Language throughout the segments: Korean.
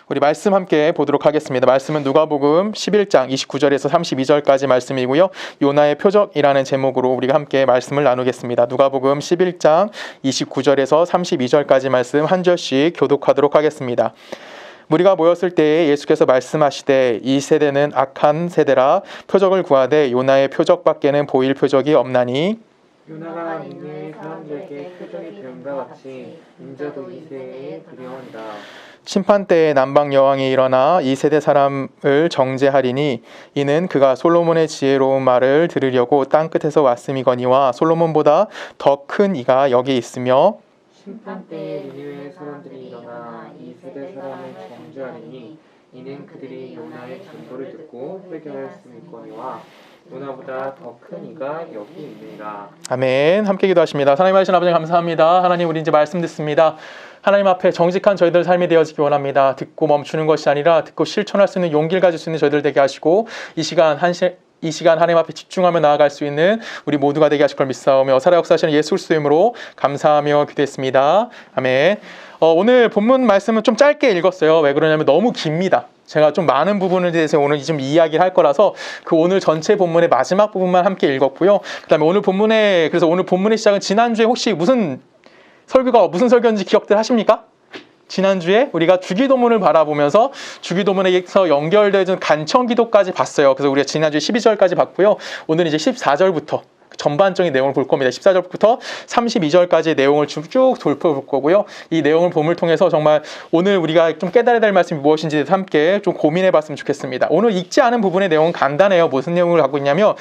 우리 말씀 함께 보도록 하겠습니다. 말씀은 누가복음 11장 29절에서 32절까지 말씀이고요. 요나의 표적이라는 제목으로 우리가 함께 말씀을 나누겠습니다. 누가복음 11장 29절에서 32절까지 말씀 한 절씩 교독하도록 하겠습니다. 무리가 모였을 때에 예수께서 말씀하시되 이 세대는 악한 세대라 표적을 구하되 요나의 표적밖에는 보일 표적이 없나니 요나가 니느웨 사람들에게 표적이 되음과 같이 인자도 이 세대에 두려워한다. 심판 때에 남방 여왕이 일어나 이 세대 사람을 정죄하리니 이는 그가 솔로몬의 지혜로운 말을 들으려고 땅 끝에서 왔음이거니와 솔로몬보다 더 큰 이가 여기 있으며 심판 때에 니느웨 사람들이 일어나 이 세대 사람을 정죄하리니 이는 그들이 요나의 전도를 듣고 회개하였음이거니와 요나보다 더 큰 이가 여기 있느니라. 아멘. 함께 기도하십니다. 하나님 하신 아버지 감사합니다. 하나님 우리 이제 말씀 듣습니다. 하나님 앞에 정직한 저희들 삶이 되어지기 원합니다. 듣고 멈추는 것이 아니라 듣고 실천할 수 있는 용기를 가질 수 있는 저희들 되게 하시고 이 시간 하나님 앞에 집중하며 나아갈 수 있는 우리 모두가 되게 하실 걸 믿사오며 살아 역사하시는 예수 그리스도의 이름으로 감사하며 기도했습니다. 아멘. 오늘 본문 말씀은 좀 짧게 읽었어요. 왜 그러냐면 너무 깁니다. 제가 좀 많은 부분에 대해서 오늘 좀 이야기를 할 거라서 그 오늘 전체 본문의 마지막 부분만 함께 읽었고요. 그다음에 오늘 본문의 시작은 지난주에 혹시 무슨 설교인지 기억들 하십니까? 지난주에 우리가 주기도문을 바라보면서 주기도문에서 연결되는 간청기도까지 봤어요. 그래서 우리가 지난주에 12절까지 봤고요. 오늘 이제 14절부터 전반적인 내용을 볼 겁니다. 14절부터 32절까지의 내용을 쭉 돌펴볼 거고요. 이 내용을 봄을 통해서 정말 오늘 우리가 좀 깨달아야 될 말씀이 무엇인지 함께 좀 고민해 봤으면 좋겠습니다. 오늘 읽지 않은 부분의 내용은 간단해요. 무슨 내용을 갖고 있냐면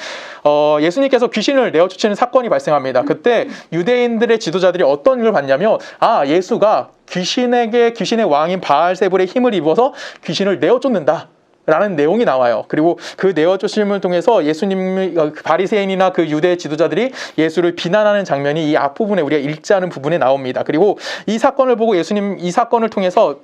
예수님께서 귀신을 내어쫓는 사건이 발생합니다. 그때 유대인들의 지도자들이 어떤 일을 봤냐면 예수가 귀신의 왕인 바알세불의 힘을 입어서 귀신을 내어쫓는다 라는 내용이 나와요. 그리고 그 내어쫓음을 통해서 예수님이 바리새인이나 그 유대 지도자들이 예수를 비난하는 장면이 이 앞부분에 우리가 읽지 않은 부분에 나옵니다. 그리고 이 사건을 보고 이 사건을 통해서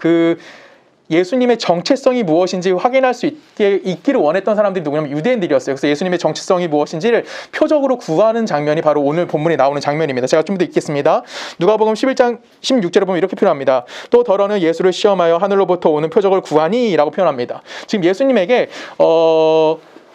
예수님의 정체성이 무엇인지 확인할 수 있기를 원했던 사람들이 누구냐면 유대인들이었어요. 그래서 예수님의 정체성이 무엇인지를 표적으로 구하는 장면이 바로 오늘 본문에 나오는 장면입니다. 제가 좀 더 읽겠습니다. 누가복음 11장 16절에 보면 이렇게 표현합니다. 또 더러는 예수를 시험하여 하늘로부터 오는 표적을 구하니 라고 표현합니다. 지금 예수님에게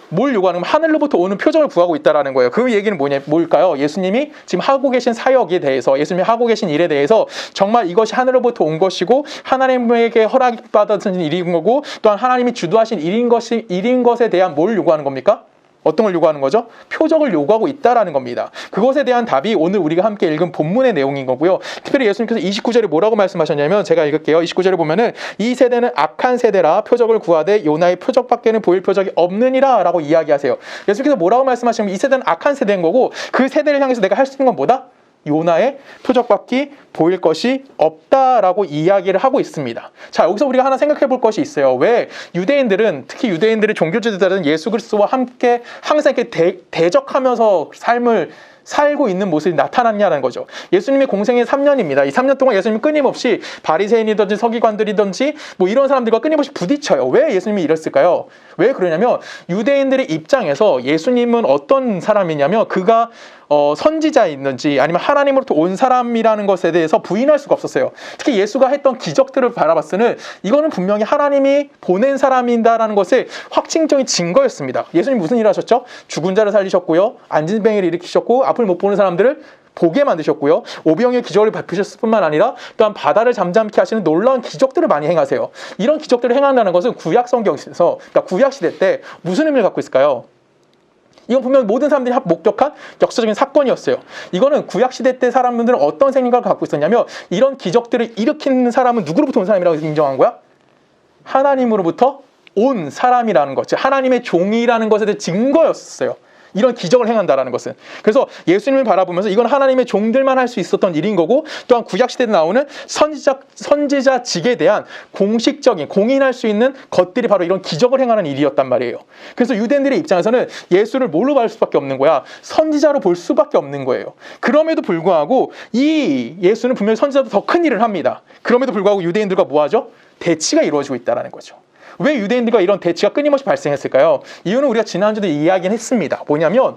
뭘 요구하는 건 하늘로부터 오는 표적을 구하고 있다는 거예요. 그 얘기는 뭘까요? 예수님이 지금 하고 계신 사역에 대해서, 예수님이 하고 계신 일에 대해서 정말 이것이 하늘로부터 온 것이고 하나님에게 허락받은 일인 거고 또한 하나님이 주도하신 일인 것에 대한 뭘 요구하는 겁니까? 어떤 걸 요구하는 거죠? 표적을 요구하고 있다라는 겁니다. 그것에 대한 답이 오늘 우리가 함께 읽은 본문의 내용인 거고요. 특별히 예수님께서 29절에 뭐라고 말씀하셨냐면 제가 읽을게요. 29절에 보면은 이 세대는 악한 세대라 표적을 구하되 요나의 표적밖에는 보일 표적이 없느니라 라고 이야기하세요. 예수님께서 뭐라고 말씀하시냐면 이 세대는 악한 세대인 거고 그 세대를 향해서 내가 할 수 있는 건 뭐다? 요나의 표적밖에 보일 것이 없다라고 이야기를 하고 있습니다. 자, 여기서 우리가 하나 생각해 볼 것이 있어요. 왜 특히 유대인들의 종교 지도자들은 예수 그리스도와 함께 항상 이렇게 대적하면서 삶을 살고 있는 모습이 나타났냐는 거죠. 예수님의 공생의 3년입니다. 이 3년 동안 예수님이 끊임없이 바리새인이든지 서기관들이든지 이런 사람들과 끊임없이 부딪혀요. 왜 예수님이 이랬을까요? 왜 그러냐면 유대인들의 입장에서 예수님은 어떤 사람이냐면 그가 선지자였는지 아니면 하나님으로부터 온 사람이라는 것에 대해서 부인할 수가 없었어요. 특히 예수가 했던 기적들을 바라봤을 때는 이거는 분명히 하나님이 보낸 사람이다라는 것의 확증적인 증거였습니다. 예수님 무슨 일을 하셨죠? 죽은 자를 살리셨고요. 앉은 뱅이를 일으키셨고 앞을 못 보는 사람들을 보게 만드셨고요. 오병이의 기적을 베푸셨을 뿐만 아니라 또한 바다를 잠잠케 하시는 놀라운 기적들을 많이 행하세요. 이런 기적들을 행한다는 것은 구약 성경에서, 그러니까 구약 시대 때 무슨 의미를 갖고 있을까요? 이건 분명 모든 사람들이 목격한 역사적인 사건이었어요. 이거는 구약시대 때 사람들은 어떤 생각을 갖고 있었냐면 이런 기적들을 일으키는 사람은 누구로부터 온 사람이라고 인정한 거야? 하나님으로부터 온 사람이라는 것, 즉 하나님의 종이라는 것에 대해 증거였어요. 이런 기적을 행한다라는 것은. 그래서 예수님을 바라보면서 이건 하나님의 종들만 할 수 있었던 일인 거고 또한 구약시대에 나오는 선지자직에 대한 공식적인 공인할 수 있는 것들이 바로 이런 기적을 행하는 일이었단 말이에요. 그래서 유대인들의 입장에서는 예수를 뭘로 볼 수밖에 없는 거야? 선지자로 볼 수밖에 없는 거예요. 그럼에도 불구하고 이 예수는 분명히 선지자도 더 큰 일을 합니다. 그럼에도 불구하고 유대인들과 뭐하죠? 대치가 이루어지고 있다는 거죠. 왜 유대인들과 이런 대치가 끊임없이 발생했을까요? 이유는 우리가 지난주도 이야기는 했습니다. 뭐냐면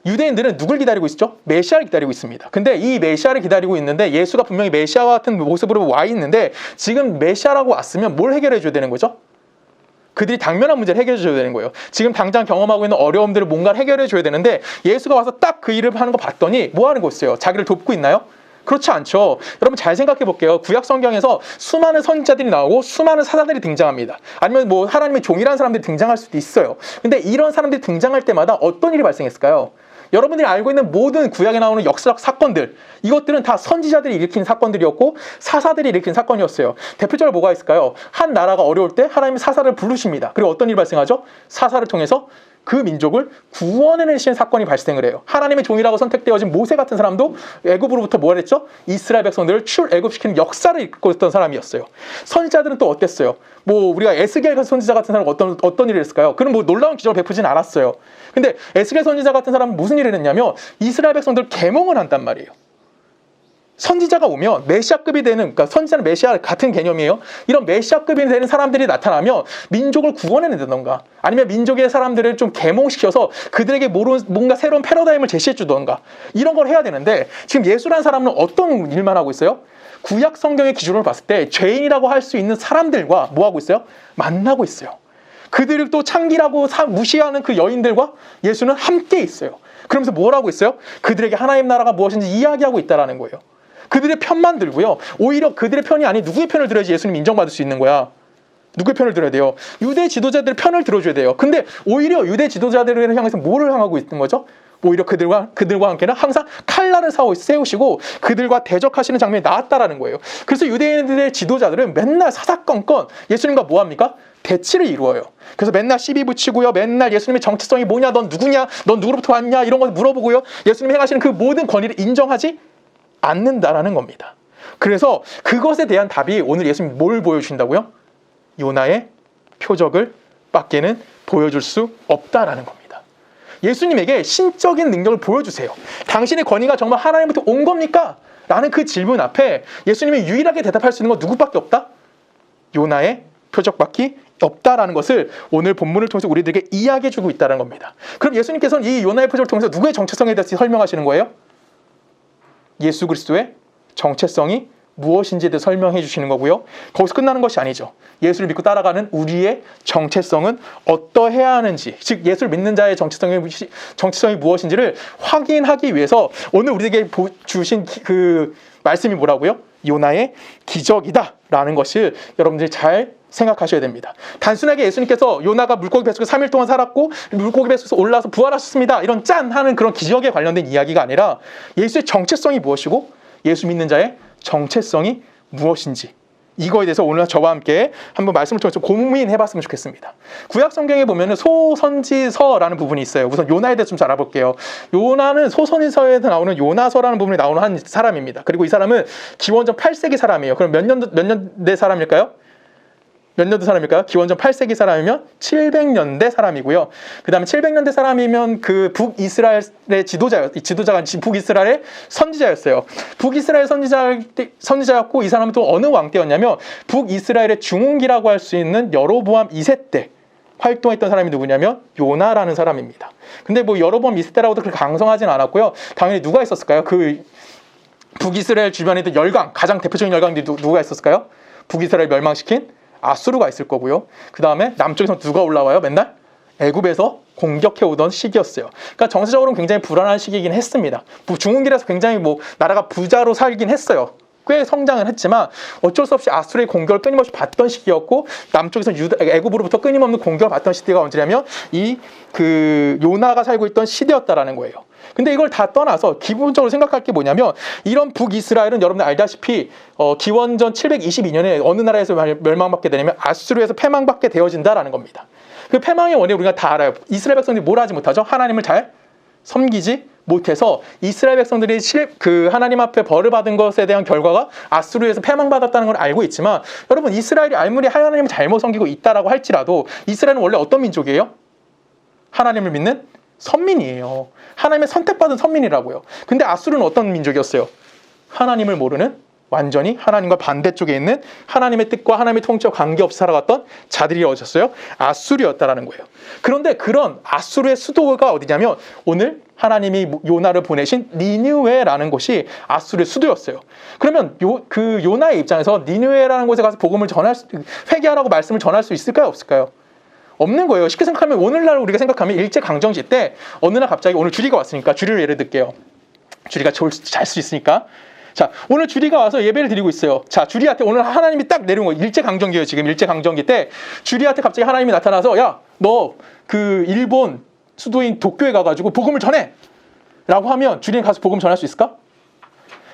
유대인들은 누굴 기다리고 있죠? 메시아를 기다리고 있습니다. 근데 이 메시아를 기다리고 있는데 예수가 분명히 메시아와 같은 모습으로 와 있는데 지금 메시아라고 왔으면 뭘 해결해 줘야 되는 거죠? 그들이 당면한 문제를 해결해 줘야 되는 거예요. 지금 당장 경험하고 있는 어려움들을 뭔가 해결해 줘야 되는데 예수가 와서 딱 그 일을 하는 거 봤더니 뭐 하는 거 있어요? 자기를 돕고 있나요? 그렇지 않죠. 여러분 잘 생각해 볼게요. 구약 성경에서 수많은 선지자들이 나오고 수많은 사자들이 등장합니다. 아니면 뭐 하나님의 종이라는 사람들이 등장할 수도 있어요. 근데 이런 사람들이 등장할 때마다 어떤 일이 발생했을까요? 여러분들이 알고 있는 모든 구약에 나오는 역사적 사건들, 이것들은 다 선지자들이 일으킨 사건들이었고 사사들이 일으킨 사건이었어요. 대표적으로 뭐가 있을까요? 한 나라가 어려울 때 하나님이 사사를 부르십니다. 그리고 어떤 일이 발생하죠? 사사를 통해서 그 민족을 구원해내시는 사건이 발생을 해요. 하나님의 종이라고 선택되어진 모세 같은 사람도 애굽으로부터 뭘 했죠? 이스라엘 백성들을 출애굽시키는 역사를 이끌고 있던 사람이었어요. 선지자들은 또 어땠어요? 뭐 우리가 에스겔 선지자 같은 사람은 어떤 일을 했을까요? 그는 뭐 놀라운 기적을 베푸진 않았어요. 근데 에스겔 선지자 같은 사람은 무슨 일을 했냐면 이스라엘 백성들을 계몽을 한단 말이에요. 선지자가 오면 메시아급이 되는, 그러니까 선지자는 메시아 같은 개념이에요. 이런 메시아급이 되는 사람들이 나타나면 민족을 구원해낸다던가 아니면 민족의 사람들을 좀 계몽시켜서 그들에게 뭔가 새로운 패러다임을 제시해주던가 이런 걸 해야 되는데 지금 예수라는 사람은 어떤 일만 하고 있어요? 구약 성경의 기준으로 봤을 때 죄인이라고 할 수 있는 사람들과 뭐 하고 있어요? 만나고 있어요. 그들을 또 창기라고 무시하는 그 여인들과 예수는 함께 있어요. 그러면서 뭘 하고 있어요? 그들에게 하나님 나라가 무엇인지 이야기하고 있다는 거예요. 그들의 편만 들고요. 오히려 그들의 편이 아닌 누구의 편을 들어야지 예수님 인정받을 수 있는 거야. 누구의 편을 들어야 돼요? 유대 지도자들의 편을 들어줘야 돼요. 근데 오히려 유대 지도자들을 향해서 뭐를 향하고 있는 거죠? 오히려 그들과 함께는 항상 칼날을 세우시고 그들과 대적하시는 장면이 나왔다라는 거예요. 그래서 유대인들의 지도자들은 맨날 사사건건 예수님과 뭐합니까? 대치를 이루어요. 그래서 맨날 시비 붙이고요. 맨날 예수님의 정체성이 뭐냐? 넌 누구냐? 넌 누구로부터 왔냐? 이런 거 물어보고요. 예수님이 행하시는 그 모든 권위를 인정하지 않는다라는 겁니다. 그래서 그것에 대한 답이 오늘 예수님이 뭘 보여주신다고요? 요나의 표적을 밖에는 보여줄 수 없다라는 겁니다. 예수님에게 신적인 능력을 보여주세요. 당신의 권위가 정말 하나님부터 온 겁니까? 라는 그 질문 앞에 예수님이 유일하게 대답할 수 있는 건 누구밖에 없다? 요나의 표적밖에 없다라는 것을 오늘 본문을 통해서 우리들에게 이야기해주고 있다는 겁니다. 그럼 예수님께서는 이 요나의 표적을 통해서 누구의 정체성에 대해서 설명하시는 거예요? 예수 그리스도의 정체성이 무엇인지에 대해 설명해 주시는 거고요. 거기서 끝나는 것이 아니죠. 예수를 믿고 따라가는 우리의 정체성은 어떠해야 하는지, 즉 예수를 믿는 자의 정체성이 무엇인지를 확인하기 위해서 오늘 우리에게 주신 그 말씀이 뭐라고요? 요나의 기적이다라는 것을 여러분들이 잘 생각하셔야 됩니다. 단순하게 예수님께서 요나가 물고기 뱃속에 3일 동안 살았고 물고기 뱃속에서 올라와서 부활하셨습니다. 이런 짠 하는 그런 기적에 관련된 이야기가 아니라 예수의 정체성이 무엇이고 예수 믿는 자의 정체성이 무엇인지 이거에 대해서 오늘 저와 함께 한번 말씀을 통해서 고민해봤으면 좋겠습니다. 구약 성경에 보면 소선지서라는 부분이 있어요. 우선 요나에 대해서 좀 잘 알아볼게요. 요나는 소선지서에서 나오는 요나서라는 부분이 나오는 한 사람입니다. 그리고 이 사람은 기원전 8세기 사람이에요. 그럼 몇 년대 사람일까요? 몇 년도 사람일까요? 기원전 8세기 사람이면 700년대 사람이고요. 그 다음에 700년대 사람이면 그 북이스라엘의 지도자가 북이스라엘의 선지자였어요. 북이스라엘 선지자였고 이 사람은 또 어느 왕 때였냐면 북이스라엘의 중흥기라고 할 수 있는 여로보암 2세 때 활동했던 사람이 누구냐면 요나라는 사람입니다. 근데 뭐 여로보암 2세 때라고도 그렇게 강성하진 않았고요. 당연히 누가 있었을까요? 그 북이스라엘 주변에 있던 열강, 가장 대표적인 열강들이 누가 있었을까요? 북이스라엘 멸망시킨 아수르가 있을 거고요. 그 다음에 남쪽에서 누가 올라와요? 맨날 애굽에서 공격해오던 시기였어요. 그러니까 정세적으로는 굉장히 불안한 시기이긴 했습니다. 중흥기라서 굉장히 뭐 나라가 부자로 살긴 했어요. 꽤 성장은 했지만 어쩔 수 없이 아수르의 공격을 끊임없이 받던 시기였고 남쪽에서 애굽으로부터 끊임없는 공격을 받던 시대가 언제냐면 그 요나가 살고 있던 시대였다라는 거예요. 근데 이걸 다 떠나서 기본적으로 생각할 게 뭐냐면 이런 북이스라엘은 여러분들 알다시피 기원전 722년에 어느 나라에서 멸망받게 되냐면 아수르에서 패망받게 되어진다라는 겁니다. 그 패망의 원인 우리가 다 알아요. 이스라엘 백성들이 뭘 하지 못하죠? 하나님을 잘 섬기지 못해서 이스라엘 백성들이 그 하나님 앞에 벌을 받은 것에 대한 결과가 아수르에서 패망받았다는 걸 알고 있지만 여러분 이스라엘이 아무리 하나님을 잘못 섬기고 있다라고 할지라도 이스라엘은 원래 어떤 민족이에요? 하나님을 믿는 선민이에요. 하나님의 선택받은 선민이라고요. 근데 아수르는 어떤 민족이었어요? 하나님을 모르는 완전히 하나님과 반대쪽에 있는 하나님의 뜻과 하나님의 통치와 관계없이 살아갔던 자들이 어디였어요? 아수르였다라는 거예요. 그런데 그런 아수르의 수도가 어디냐면 오늘 하나님이 요나를 보내신 니느웨라는 곳이 아수르의 수도였어요. 그러면 그 요나의 입장에서 니느웨라는 곳에 가서 복음을 회개하라고 말씀을 전할 수 있을까요? 없을까요? 없는 거예요. 쉽게 생각하면 오늘날 우리가 생각하면 일제강점기 때 어느 날 갑자기 오늘 주리가 왔으니까 주리를 예를 들게요. 주리가 잘 수 있으니까. 자, 오늘 주리가 와서 예배를 드리고 있어요. 자, 주리한테 오늘 하나님이 딱 내려온 거예요. 일제강점기예요. 지금 일제강점기 때 주리한테 갑자기 하나님이 나타나서 야, 너 그 일본 수도인 도쿄에 가가지고 복음을 전해! 라고 하면 주리는 가서 복음 전할 수 있을까?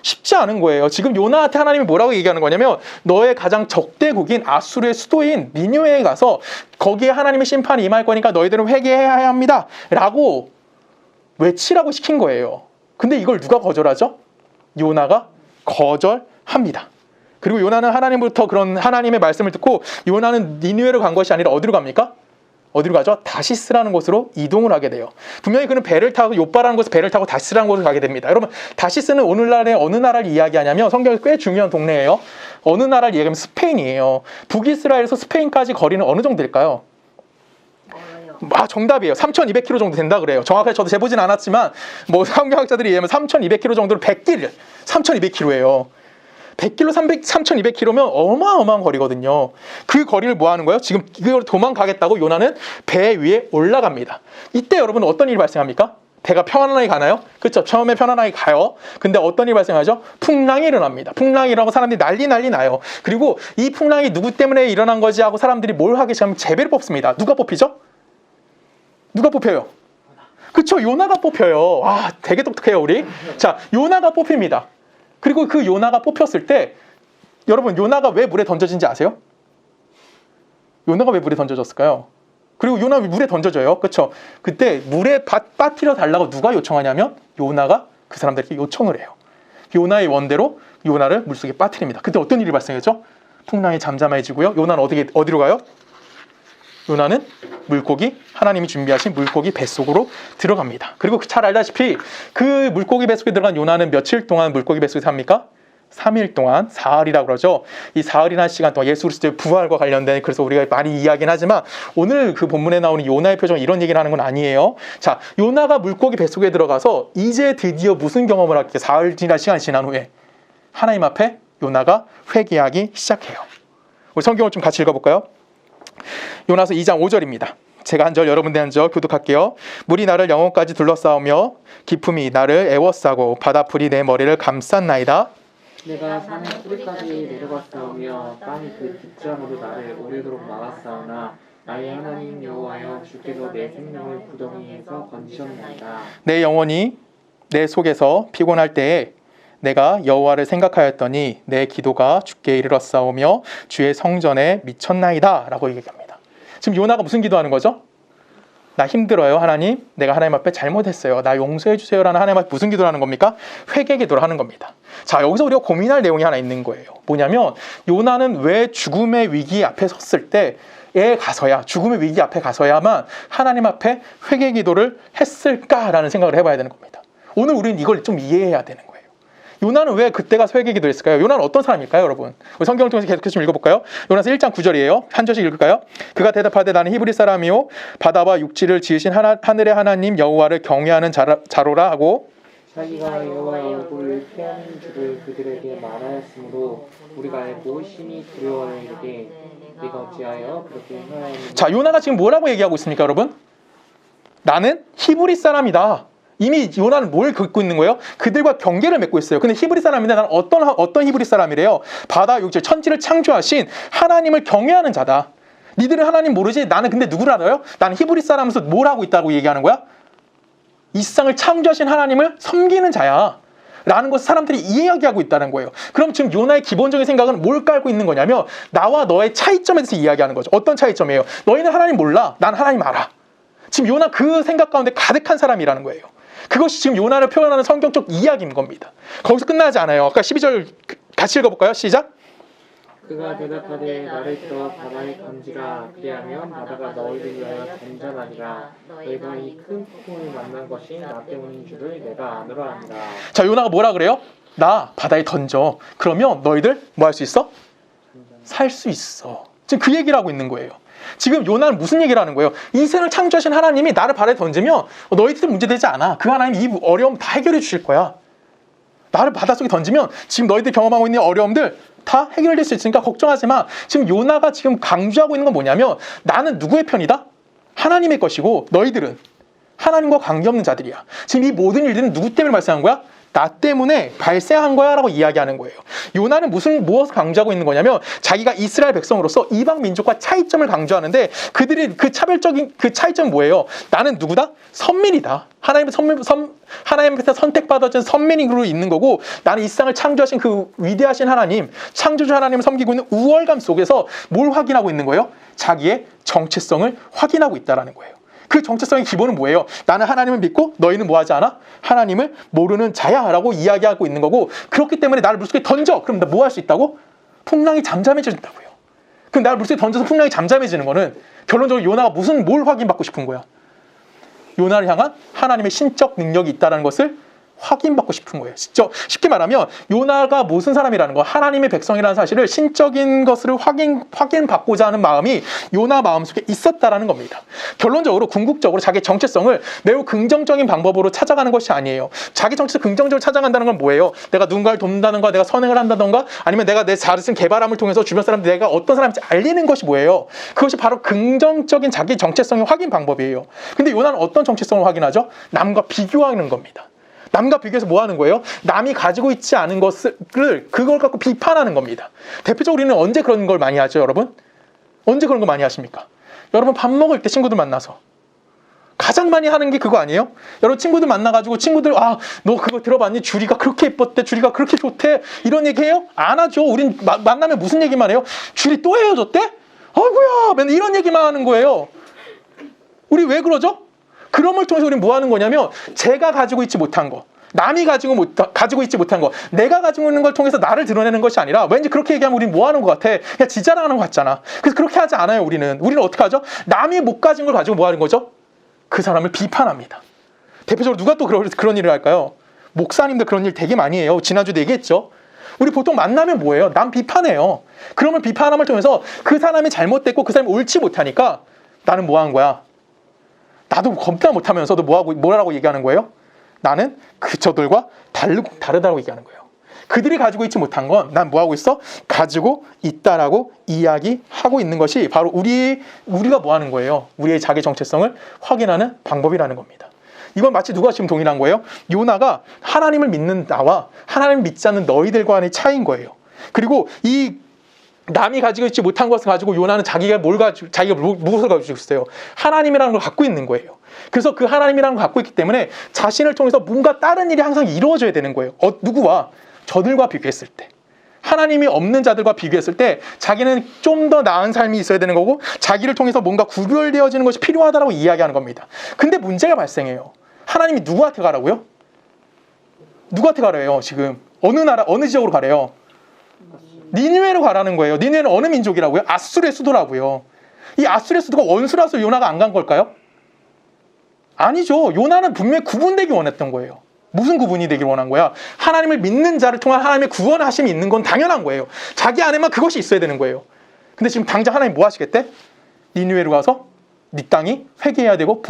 쉽지 않은 거예요. 지금 요나한테 하나님이 뭐라고 얘기하는 거냐면 너의 가장 적대국인 아수르의 수도인 니느웨에 가서 거기에 하나님의 심판이 임할 거니까 너희들은 회개해야 합니다. 라고 외치라고 시킨 거예요. 근데 이걸 누가 거절하죠? 요나가 거절합니다. 그리고 요나는 하나님부터 그런 하나님의 말씀을 듣고 요나는 니느웨로 간 것이 아니라 어디로 갑니까? 어디로 가죠? 다시스라는 곳으로 이동을 하게 돼요. 분명히 그는 배를 타고 요빠라는 곳에서 배를 타고 다시스라는 곳으로 가게 됩니다. 여러분, 다시스는 오늘날의 어느 나라를 이야기하냐면 성경에서 꽤 중요한 동네예요. 어느 나라를 이야기하면 스페인이에요. 북이스라엘에서 스페인까지 거리는 어느 정도 될까요? 정답이에요. 3,200km 정도 된다 그래요. 정확하게 저도 재보진 않았지만 뭐 성경학자들이 얘기하면 3,200km 정도를 100길 3,200km예요. 100km, 3,200km면 어마어마한 거리거든요. 그 거리를 뭐 하는 거예요? 지금 이걸 도망가겠다고 요나는 배 위에 올라갑니다. 이때 여러분 어떤 일이 발생합니까? 배가 편안하게 가나요? 그렇죠. 처음에 편안하게 가요. 근데 어떤 일이 발생하죠? 풍랑이 일어납니다. 풍랑이 일어나고 사람들이 난리 나요. 그리고 이 풍랑이 누구 때문에 일어난 거지 하고 사람들이 뭘 하기 시작하면 제비를 뽑습니다. 누가 뽑히죠? 누가 뽑혀요? 그쵸, 요나가 뽑혀요. 아, 되게 똑똑해요, 우리. 자, 요나가 뽑힙니다. 그리고 그 요나가 뽑혔을 때, 여러분, 요나가 왜 물에 던져진지 아세요? 요나가 왜 물에 던져졌을까요? 그리고 요나가 왜 물에 던져져요? 그쵸? 그때 물에 빠뜨려 달라고 누가 요청하냐면, 요나가 그 사람들에게 요청을 해요. 요나의 원대로 요나를 물속에 빠뜨립니다. 그때 어떤 일이 발생했죠? 풍랑이 잠잠해지고요. 요나는 어디로 가요? 요나는 물고기, 하나님이 준비하신 물고기 뱃속으로 들어갑니다. 그리고 잘 알다시피 그 물고기 뱃속에 들어간 요나는 며칠 동안 물고기 뱃속에 삽니까? 3일 동안, 사흘이라고 그러죠. 이 사흘이라는 시간 동안 예수 그리스도의 부활과 관련된, 그래서 우리가 많이 이야기는 하지만 오늘 그 본문에 나오는 요나의 표정은 이런 얘기를 하는 건 아니에요. 자, 요나가 물고기 뱃속에 들어가서 이제 드디어 무슨 경험을 할게? 사흘이라는 시간이 지난 후에 하나님 앞에 요나가 회개하기 시작해요. 우리 성경을 좀 같이 읽어볼까요? 요나서 2장 5절입니다. 제가 한 절, 여러분들 한 절 교독할게요. 물이 나를 영혼까지 둘러싸우며 기품이 나를 애워싸고 바다풀이 내 머리를 감쌌나이다. 내가 산의 뿌리까지 내려갔사오며 땅이 그 뒷잠으로 나를 오래도록 막았사오나 나의 하나님 여호와여 주께서 내 생명을 구덩이에서 건지셨나이다. 내 영혼이 내 속에서 피곤할 때에 내가 여호와를 생각하였더니 내 기도가 주께 이르렀사오며 주의 성전에 미쳤나이다 라고 얘기합니다. 지금 요나가 무슨 기도하는 거죠? 나 힘들어요 하나님, 내가 하나님 앞에 잘못했어요, 나 용서해 주세요 라는 하나님 앞에 무슨 기도를 하는 겁니까? 회개 기도를 하는 겁니다. 자, 여기서 우리가 고민할 내용이 하나 있는 거예요. 뭐냐면 요나는 왜 죽음의 위기 앞에 섰을 때에 가서야, 죽음의 위기 앞에 가서야만 하나님 앞에 회개 기도를 했을까라는 생각을 해봐야 되는 겁니다. 오늘 우리는 이걸 좀 이해해야 되는 거예요. 요나는 왜 그때 가서 회개 기도했을까요? 요나는 어떤 사람일까요, 여러분? 우리 성경을 통해서 계속해서 좀 읽어볼까요? 요나서 1장 9절이에요. 한 절씩 읽을까요? 그가 대답하되 나는 히브리 사람이요 바다와 육지를 지으신 하늘의 하나님 여호와를 경외하는 자로라 하고, 자기가 여호와의 얼굴을 피하는 줄을 그들에게 말하였으므로 우리가 알고 심히 두려워하여 이르되 네가 어찌하여 그렇게 행하였느냐. 자, 요나가 지금 뭐라고 얘기하고 있습니까, 여러분? 나는 히브리 사람이다. 이미 요나는 뭘 긋고 있는 거예요? 그들과 경계를 맺고 있어요. 근데 히브리 사람인데 나는 어떤 히브리 사람이래요? 바다, 육지, 천지를 창조하신 하나님을 경외하는 자다. 니들은 하나님 모르지? 나는 근데 누구를 알아요? 나는 히브리 사람에서 뭘 하고 있다고 얘기하는 거야? 이 세상을 창조하신 하나님을 섬기는 자야 라는 것을 사람들이 이야기하고 있다는 거예요. 그럼 지금 요나의 기본적인 생각은 뭘 깔고 있는 거냐면 나와 너의 차이점에 대해서 이야기하는 거죠. 어떤 차이점이에요? 너희는 하나님 몰라, 난 하나님 알아. 지금 요나 그 생각 가운데 가득한 사람이라는 거예요. 그것이 지금 요나를 표현하는 성경적 이야기인 겁니다. 거기서 끝나지 않아요. 아까 12절 같이 읽어볼까요? 시작. 그가 대답하되 나를 또 바다에 던지라. 그리하면 바다가 너희를 위하여 잠잠하리라. 너희가 이 큰 폭풍을 만난 것이 나 때문인 줄을 내가 아노라 합니다. 자, 요나가 뭐라 그래요? 나 바다에 던져. 그러면 너희들 뭐 할 수 있어? 살 수 있어. 지금 그 얘기를 하고 있는 거예요. 지금 요나는 무슨 얘기를 하는 거예요? 이 세상을 창조하신 하나님이 나를 바다에 던지면 너희들 문제되지 않아. 그 하나님이 이 어려움 다 해결해 주실 거야. 나를 바닷속에 던지면 지금 너희들 경험하고 있는 어려움들 다 해결될 수 있으니까 걱정하지 마. 지금 요나가 지금 강조하고 있는 건 뭐냐면 나는 누구의 편이다? 하나님의 것이고 너희들은 하나님과 관계없는 자들이야. 지금 이 모든 일들은 누구 때문에 발생한 거야? 나 때문에 발생한 거야 라고 이야기하는 거예요. 요나는 무엇을 강조하고 있는 거냐면 자기가 이스라엘 백성으로서 이방 민족과 차이점을 강조하는데 그들이 그 차이점은 뭐예요? 나는 누구다? 선민이다. 하나님 앞에서 선택받아준 선민으로 있는 거고 나는 이 세상을 창조하신 그 위대하신 하나님, 창조주 하나님을 섬기고 있는 우월감 속에서 뭘 확인하고 있는 거예요? 자기의 정체성을 확인하고 있다는 거예요. 그 정체성의 기본은 뭐예요? 나는 하나님을 믿고 너희는 뭐 하지 않아? 하나님을 모르는 자야 라고 이야기하고 있는 거고 그렇기 때문에 나를 물속에 던져. 그럼 나 뭐 할 수 있다고? 풍랑이 잠잠해진다고요. 그럼 나를 물속에 던져서 풍랑이 잠잠해지는 거는 결론적으로 요나가 뭘 확인받고 싶은 거야? 요나를 향한 하나님의 신적 능력이 있다는 것을 확인받고 싶은 거예요. 쉽게 말하면 요나가 무슨 사람이라는 거, 하나님의 백성이라는 사실을 신적인 것을 확인받고자 하는 마음이 요나 마음속에 있었다라는 겁니다. 결론적으로 궁극적으로 자기 정체성을 매우 긍정적인 방법으로 찾아가는 것이 아니에요. 자기 정체성 긍정적으로 찾아간다는 건 뭐예요? 내가 누군가를 돕는다던가 내가 선행을 한다던가 아니면 내가 내 자신 개발함을 통해서 주변 사람들 내가 어떤 사람인지 알리는 것이 뭐예요? 그것이 바로 긍정적인 자기 정체성의 확인 방법이에요. 근데 요나는 어떤 정체성을 확인하죠? 남과 비교하는 겁니다. 남과 비교해서 뭐 하는 거예요? 남이 가지고 있지 않은 그걸 갖고 비판하는 겁니다. 대표적으로 우리는 언제 그런 걸 많이 하죠, 여러분? 언제 그런 거 많이 하십니까? 여러분 밥 먹을 때 친구들 만나서 가장 많이 하는 게 그거 아니에요? 여러분 친구들 만나가지고 친구들 너 그거 들어봤니? 주리가 그렇게 예뻤대, 주리가 그렇게 좋대 이런 얘기 해요? 안 하죠. 우린 만나면 무슨 얘기만 해요? 주리 또 헤어졌대? 아이고야 맨날 이런 얘기만 하는 거예요. 우리 왜 그러죠? 그런 걸 통해서 우리는 뭐 하는 거냐면 제가 가지고 있지 못한 거, 남이 가지고 있지 못한 거, 내가 가지고 있는 걸 통해서 나를 드러내는 것이 아니라 왠지 그렇게 얘기하면 우리는 뭐 하는 것 같아? 그냥 지자랑하는 것 같잖아. 그래서 그렇게 하지 않아요. 우리는 어떻게 하죠? 남이 못 가진 걸 가지고 뭐 하는 거죠? 그 사람을 비판합니다. 대표적으로 누가 또 그런 일을 할까요? 목사님들 그런 일 되게 많이 해요. 지난주도 얘기했죠. 우리 보통 만나면 뭐예요? 남 비판해요. 그러면 비판함을 통해서 그 사람이 잘못됐고 그 사람이 옳지 못하니까 나는 뭐 하는 거야? 나도 겁나 못하면서도 뭐라고 얘기하는 거예요? 나는 저들과 다르다고 얘기하는 거예요. 그들이 가지고 있지 못한 건 난 뭐 하고 있어? 가지고 있다라고 이야기하고 있는 것이 바로 우리가 뭐 하는 거예요? 우리의 자기 정체성을 확인하는 방법이라는 겁니다. 이건 마치 누가 지금 동일한 거예요? 요나가 하나님을 믿는 나와 하나님을 믿지 않는 너희들 간의 차이인 거예요. 그리고 이 남이 가지고 있지 못한 것을 가지고 요나는 자기가 무엇을 가지고 있어요? 하나님이라는 걸 갖고 있는 거예요. 그래서 그 하나님이라는 걸 갖고 있기 때문에 자신을 통해서 뭔가 다른 일이 항상 이루어져야 되는 거예요. 누구와? 저들과 비교했을 때. 하나님이 없는 자들과 비교했을 때 자기는 좀 더 나은 삶이 있어야 되는 거고 자기를 통해서 뭔가 구별되어지는 것이 필요하다고 이야기하는 겁니다. 근데 문제가 발생해요. 하나님이 누구한테 가라고요? 누구한테 가래요 지금? 어느 지역으로 가래요? 니느웨로 가라는 거예요. 니느웨는 어느 민족이라고요? 아수르의 수도라고요. 이 아수르의 수도가 원수라서 요나가 안 간 걸까요? 아니죠. 요나는 분명히 구분되기 원했던 거예요. 무슨 구분이 되길 원한 거야? 하나님을 믿는 자를 통한 하나님의 구원하심이 있는 건 당연한 거예요. 자기 안에만 그것이 있어야 되는 거예요. 근데 지금 당장 하나님 뭐 하시겠대? 니느웨로 가서 네 땅이 회개해야 되고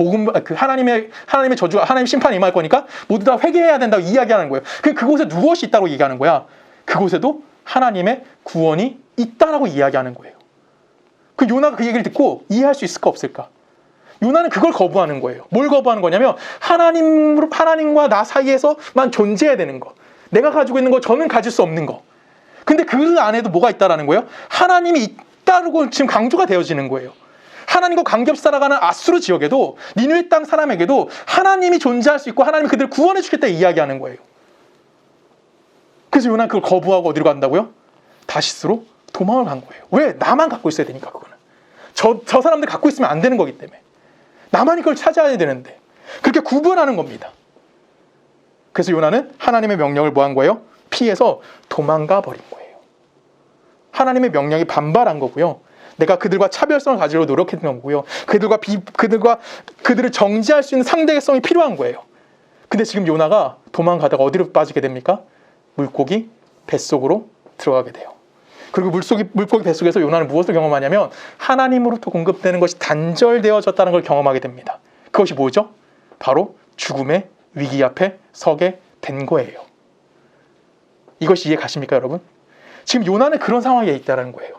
하나님의 저주가 하나님 심판이 임할 거니까 모두 다 회개해야 된다고 이야기하는 거예요. 그곳에 무엇이 있다고 얘기하는 거야? 그곳에도 하나님의 구원이 있다라고 이야기하는 거예요. 그 요나가 그 얘기를 듣고 이해할 수 있을까 없을까? 요나는 그걸 거부하는 거예요. 뭘 거부하는 거냐면 하나님과 나 사이에서만 존재해야 되는 거. 내가 가지고 있는 거 저는 가질 수 없는 거. 근데 그 안에도 뭐가 있다라는 거예요? 하나님이 있다고 지금 강조가 되어지는 거예요. 하나님과 관계없이 살아가는 아수르 지역에도 니느웨 땅 사람에게도 하나님이 존재할 수 있고 하나님이 그들을 구원해 주겠다 이야기하는 거예요. 그래서 요나는 그걸 거부하고 어디로 간다고요? 다시스로 도망을 간 거예요. 왜? 나만 갖고 있어야 되니까 그거는. 저 사람들 갖고 있으면 안 되는 거기 때문에. 나만 이걸 찾아야 되는데. 그렇게 구분하는 겁니다. 그래서 요나는 하나님의 명령을 뭐 한 거예요? 피해서 도망가 버린 거예요. 하나님의 명령에 반발한 거고요. 내가 그들과 차별성을 가지려고 노력했던 거고요. 그들을 정지할 수 있는 상대성이 필요한 거예요. 근데 지금 요나가 도망가다가 어디로 빠지게 됩니까? 물고기 뱃속으로 들어가게 돼요. 그리고 물고기 뱃속에서 요나는 무엇을 경험하냐면 하나님으로부터 공급되는 것이 단절되어졌다는 걸 경험하게 됩니다. 그것이 뭐죠? 바로 죽음의 위기 앞에 서게 된 거예요. 이것이 이해 가십니까, 여러분? 지금 요나는 그런 상황에 있다는 거예요.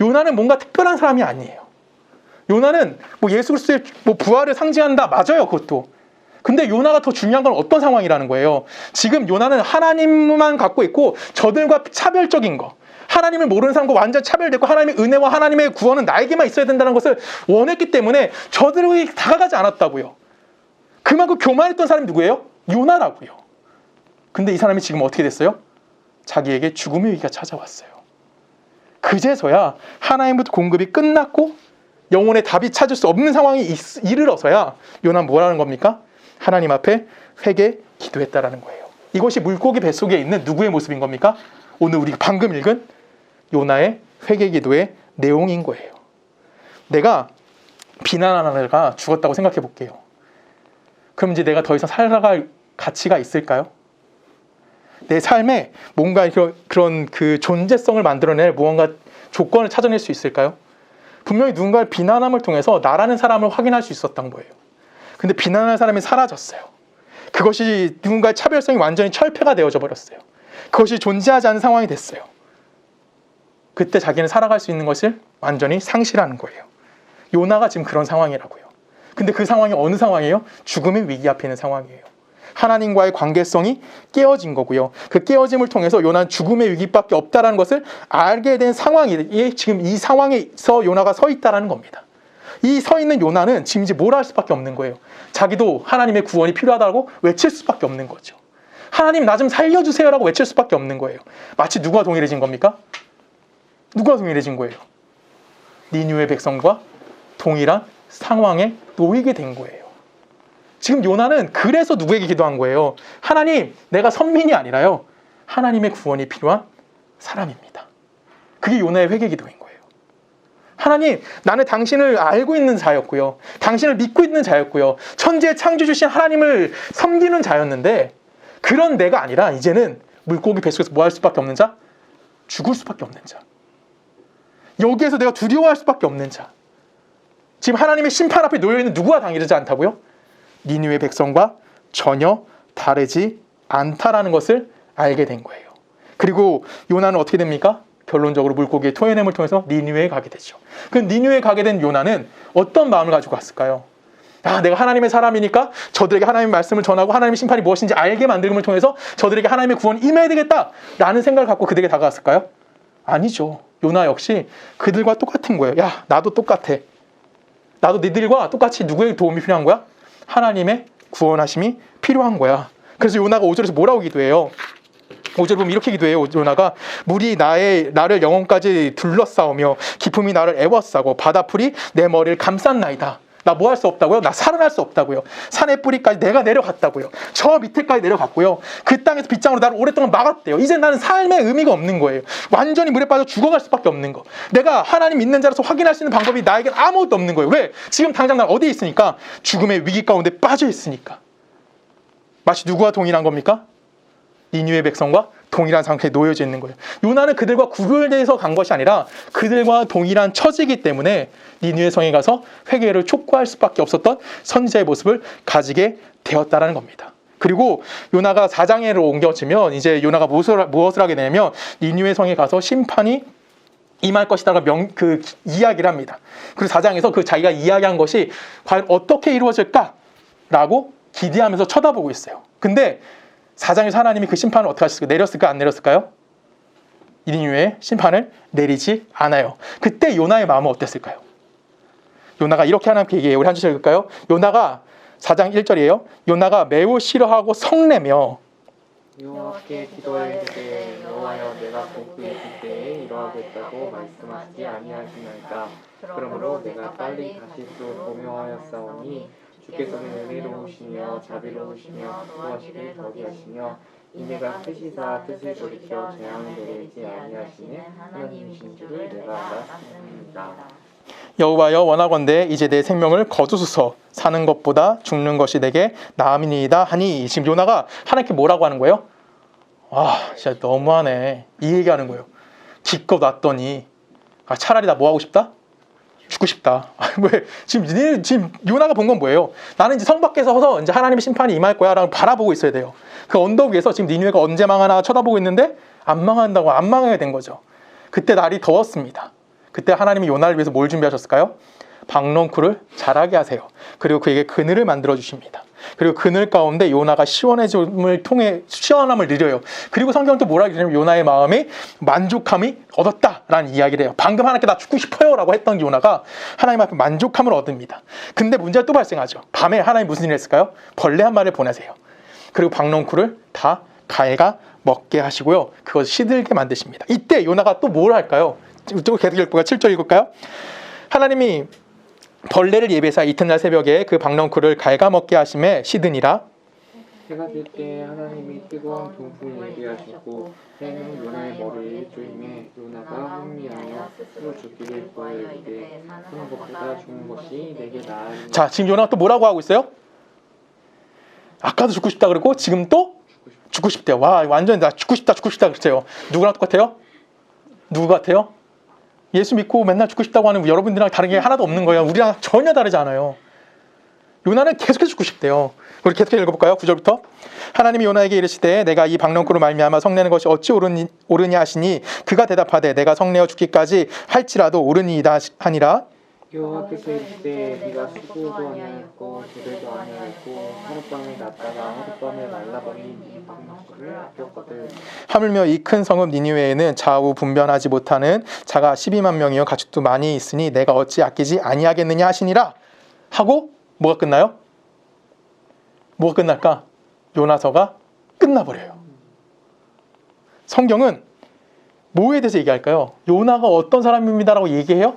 요나는 뭔가 특별한 사람이 아니에요. 요나는 뭐 예수 그리스도의 뭐 부활을 상징한다, 맞아요, 그것도. 근데 요나가 더 중요한 건 어떤 상황이라는 거예요. 지금 요나는 하나님만 갖고 있고 저들과 차별적인 거, 하나님을 모르는 사람과 완전 차별됐고 하나님의 은혜와 하나님의 구원은 나에게만 있어야 된다는 것을 원했기 때문에 저들에게 다가가지 않았다고요. 그만큼 교만했던 사람이 누구예요? 요나라고요. 근데 이 사람이 지금 어떻게 됐어요? 자기에게 죽음의 위기가 찾아왔어요. 그제서야 하나님부터 공급이 끝났고 영혼의 답이 찾을 수 없는 상황이 이르러서야 요나는 뭐라는 겁니까? 하나님 앞에 회개 기도했다라는 거예요. 이것이 물고기 뱃속에 있는 누구의 모습인 겁니까? 오늘 우리가 방금 읽은 요나의 회개 기도의 내용인 거예요. 내가 비난하다가 죽었다고 생각해 볼게요. 그럼 이제 내가 더 이상 살아갈 가치가 있을까요? 내 삶에 뭔가 그런 그 존재성을 만들어낼 무언가 조건을 찾아낼 수 있을까요? 분명히 누군가의 비난함을 통해서 나라는 사람을 확인할 수 있었던 거예요. 근데 비난하는 사람이 사라졌어요. 그것이 누군가의 차별성이 완전히 철폐가 되어져 버렸어요. 그것이 존재하지 않는 상황이 됐어요. 그때 자기는 살아갈 수 있는 것을 완전히 상실하는 거예요. 요나가 지금 그런 상황이라고요. 근데 그 상황이 어느 상황이에요? 죽음의 위기 앞에 있는 상황이에요. 하나님과의 관계성이 깨어진 거고요. 그 깨어짐을 통해서 요나는 죽음의 위기밖에 없다는 것을 알게 된 상황이 지금 이 상황에서 요나가 서 있다는 겁니다. 이 서 있는 요나는 지금 이제 뭘 할 수밖에 없는 거예요. 자기도 하나님의 구원이 필요하다고 외칠 수밖에 없는 거죠. 하나님 나 좀 살려주세요라고 외칠 수밖에 없는 거예요. 마치 누가 동일해진 겁니까? 누가 동일해진 거예요? 니느웨 백성과 동일한 상황에 놓이게 된 거예요. 지금 요나는 그래서 누구에게 기도한 거예요? 하나님, 내가 선민이 아니라요, 하나님의 구원이 필요한 사람입니다. 그게 요나의 회개 기도인 거예요. 하나님, 나는 당신을 알고 있는 자였고요, 당신을 믿고 있는 자였고요, 천지의 창조주신 하나님을 섬기는 자였는데 그런 내가 아니라 이제는 물고기 뱃속에서 뭐 할 수밖에 없는 자? 죽을 수밖에 없는 자. 여기에서 내가 두려워할 수밖에 없는 자. 지금 하나님의 심판 앞에 놓여있는 누구와 당일하지 않다고요? 니느웨 백성과 전혀 다르지 않다라는 것을 알게 된 거예요. 그리고 요나는 어떻게 됩니까? 결론적으로 물고기의 토해냄을 통해서 니느웨에 가게 되죠. 그 니느웨에 가게 된 요나는 어떤 마음을 가지고 갔을까요? 아, 내가 하나님의 사람이니까 저들에게 하나님의 말씀을 전하고 하나님의 심판이 무엇인지 알게 만들음을 통해서 저들에게 하나님의 구원이 임해야 되겠다라는 생각을 갖고 그들에게 다가갔을까요? 아니죠. 요나 역시 그들과 똑같은 거예요. 야, 나도 똑같아. 나도 니들과 똑같이 누구에게 도움이 필요한 거야? 하나님의 구원하심이 필요한 거야. 그래서 요나가 5절에서 뭐라고 기도해요? 5절 보면 이렇게 기도해요. 요나가 물이 나를 영혼까지 둘러싸우며 기품이 나를 애워싸고 바다풀이 내 머리를 감쌌나이다. 나 뭐 할 수 없다고요? 나 살아날 수 없다고요. 산의 뿌리까지 내가 내려갔다고요. 저 밑에까지 내려갔고요. 그 땅에서 빗장으로 나를 오랫동안 막았대요. 이제 나는 삶의 의미가 없는 거예요. 완전히 물에 빠져 죽어갈 수밖에 없는 거. 내가 하나님 믿는 자로서 확인할 수 있는 방법이 나에겐 아무것도 없는 거예요. 왜? 지금 당장 난 어디에 있으니까? 죽음의 위기 가운데 빠져 있으니까. 마치 누구와 동일한 겁니까? 니느웨 백성과 동일한 상태에 놓여져 있는 거예요. 요나는 그들과 구별돼서 간 것이 아니라 그들과 동일한 처지이기 때문에 니느웨 성에 가서 회개를 촉구할 수밖에 없었던 선지자의 모습을 가지게 되었다는 겁니다. 그리고 요나가 4장으로 옮겨지면 이제 요나가 무엇을 하게 되냐면 니느웨 성에 가서 심판이 임할 것이다가 그 이야기를 합니다. 그리고 4장에서 그 자기가 이야기한 것이 과연 어떻게 이루어질까라고 기대하면서 쳐다보고 있어요. 근데 4장에서 하나님이 그 심판을 어떻게 하셨을까요? 내렸을까 안 내렸을까요? 니느웨에 심판을 내리지 않아요. 그때 요나의 마음은 어땠을까요? 요나가 이렇게 하나님께 얘기해요. 우리 한 줄 읽을까요? 요나가 4장 1절이에요. 요나가 매우 싫어하고 성내며 여호와께 기도하였을 여호와여 내가 복구에 있을 때에 이러하겠다고 말씀하시지 아니하시나이까. 그러므로 내가 빨리 다시스 도명하였사오니 주께서는 은혜로우시며 자비로우시며 구하시길 더디하시며 인내가 크시사 뜻을 돌이켜 재앙을 내리지 아니하시는 하나님이신 줄을 내가 알았습니다. 여호와여 원하건대 이제 내 생명을 거두소서. 사는 것보다 죽는 것이 내게 나음이니이다 하니. 지금 요나가 하나님께 뭐라고 하는 거예요? 아, 진짜 너무하네. 이 얘기하는 거예요. 기껏 왔더니 차라리 나 뭐 하고 싶다? 죽고 싶다. 왜 지금 요나가 본 건 뭐예요? 나는 이제 성 밖에서 서서 이제 하나님의 심판이 임할 거야라고 바라보고 있어야 돼요. 그 언덕 위에서 지금 니느웨가 언제 망하나 쳐다보고 있는데 안 망한다고 안 망하게 된 거죠. 그때 날이 더웠습니다. 그때 하나님이 요나를 위해서 뭘 준비하셨을까요? 박넝쿨을 자라게 하세요. 그리고 그에게 그늘을 만들어 주십니다. 그리고 그늘 가운데 요나가 시원해짐을 통해 시원함을 누려요. 그리고 성경은 또 뭐라 그러냐면 요나의 마음에 만족함이 얻었다라는 이야기를 해요. 방금 하나님께 나 죽고 싶어요 라고 했던 요나가 하나님 앞에 만족함을 얻습니다. 근데 문제가 또 발생하죠. 밤에 하나님 무슨 일을 했을까요? 벌레 한 마리를 보내세요. 그리고 박넝쿨을 다 갉아 먹게 하시고요. 그것을 시들게 만드십니다. 이때 요나가 또 뭘 할까요? 또 계속 읽을까요? 7절 읽을까요? 하나님이 벌레를 예비해서 이튿날 새벽에 그 박넝쿨을 갉아먹게 하심에 시드니라. 해가 질 때 하나님이 뜨거운 동풍을 예비하셨고 해는 요나의 머리를 조임해 요나가 흥미하여 스스로 죽기를 구하여이르되 사는 것보다 죽는 것이 내게 나으니. 자, 지금 요나가 또 뭐라고 하고 있어요? 아까도 죽고 싶다 그러고 지금 또 죽고 싶대요. 와, 완전 나 죽고 싶다 그랬어요. 누구랑 똑같아요? 누구 같아요? 예수 믿고 맨날 죽고 싶다고 하는 여러분들이랑 다른 게 하나도 없는 거예요. 우리랑 전혀 다르지 않아요. 요나는 계속해서 죽고 싶대요. 우리 계속해서 읽어볼까요? 9절부터. 하나님이 요나에게 이르시되 내가 이 박넝쿨로 말미암아 성내는 것이 어찌 옳으냐 하시니 그가 대답하되 내가 성내어 죽기까지 할지라도 옳으니이다 하니라. 여호와께서 이르시되 네가 수고도 아니하였고 제대도 아니하였고 하룻밤에 났다가 하룻밤에 말라버린 이 박넝쿨을 아꼈거든. 하물며 이 큰 성읍 니느웨에는 좌우 분변하지 못하는 자가 12만 명이요 가축도 많이 있으니 내가 어찌 아끼지 아니하겠느냐 하시니라 하고 뭐가 끝나요? 뭐가 끝날까? 요나서가 끝나버려요. 성경은 뭐에 대해서 얘기할까요? 요나가 어떤 사람입니다라고 얘기해요?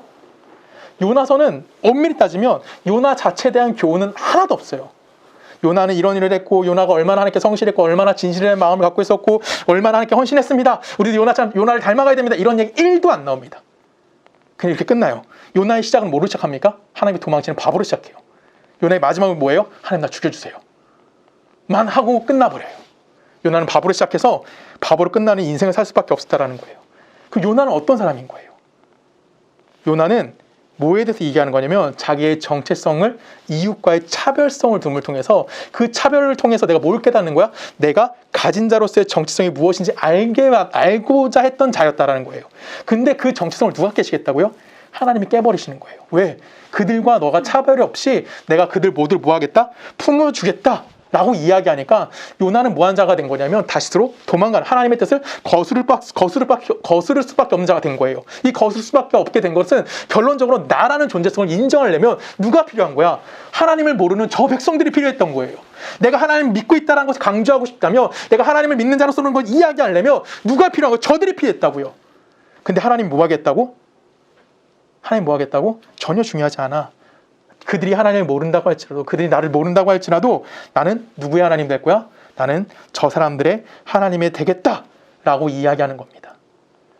요나서는 엄밀히 따지면 요나 자체에 대한 교훈은 하나도 없어요. 요나는 이런 일을 했고 요나가 얼마나 하나님께 성실했고 얼마나 진실의 마음을 갖고 있었고 얼마나 하나님께 헌신했습니다. 우리도 요나를 닮아가야 됩니다. 이런 얘기 1도 안 나옵니다. 그냥 이렇게 끝나요. 요나의 시작은 뭐로 시작합니까? 하나님이 도망치는 바보로 시작해요. 요나의 마지막은 뭐예요? 하나님 나 죽여주세요. 만 하고 끝나버려요. 요나는 바보로 시작해서 바보로 끝나는 인생을 살 수밖에 없었다라는 거예요. 그럼 요나는 어떤 사람인 거예요? 요나는 뭐에 대해서 얘기하는 거냐면 자기의 정체성을 이웃과의 차별성을 둠을 통해서 그 차별을 통해서 내가 뭘 깨닫는 거야? 내가 가진 자로서의 정체성이 무엇인지 알고자 했던 자였다라는 거예요. 근데 그 정체성을 누가 깨시겠다고요? 하나님이 깨버리시는 거예요. 왜? 그들과 너가 차별이 없이 내가 그들 모두를 뭐 하겠다? 품어주겠다 라고 이야기하니까 요나는 뭐한 자가 된 거냐면 다시스로 도망가는 하나님의 뜻을 거스를 수밖에 없는 자가 된 거예요. 이 거스를 수밖에 없게 된 것은 결론적으로 나라는 존재성을 인정하려면 누가 필요한 거야? 하나님을 모르는 저 백성들이 필요했던 거예요. 내가 하나님을 믿고 있다는 것을 강조하고 싶다며 내가 하나님을 믿는 자로서는 걸 이야기하려면 누가 필요한 거야? 저들이 필요했다고요. 근데 하나님 뭐 하겠다고? 하나님 뭐 하겠다고? 전혀 중요하지 않아. 그들이 하나님을 모른다고 할지라도 그들이 나를 모른다고 할지라도 나는 누구의 하나님 될 거야? 나는 저 사람들의 하나님이 되겠다라고 이야기하는 겁니다.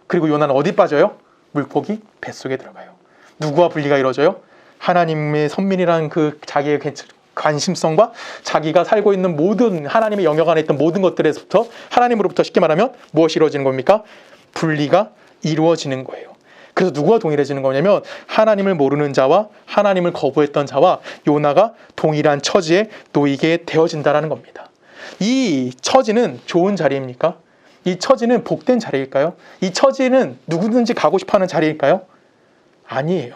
그리고 요나는 어디 빠져요? 물고기 뱃속에 들어가요. 누구와 분리가 이루어져요? 하나님의 선민이라는 그 자기의 관심성과 자기가 살고 있는 모든 하나님의 영역 안에 있던 모든 것들에서부터 하나님으로부터 쉽게 말하면 무엇이 이루어지는 겁니까? 분리가 이루어지는 거예요. 그래서 누구와 동일해지는 거냐면 하나님을 모르는 자와 하나님을 거부했던 자와 요나가 동일한 처지에 놓이게 되어진다라는 겁니다. 이 처지는 좋은 자리입니까? 이 처지는 복된 자리일까요? 이 처지는 누구든지 가고 싶어하는 자리일까요? 아니에요.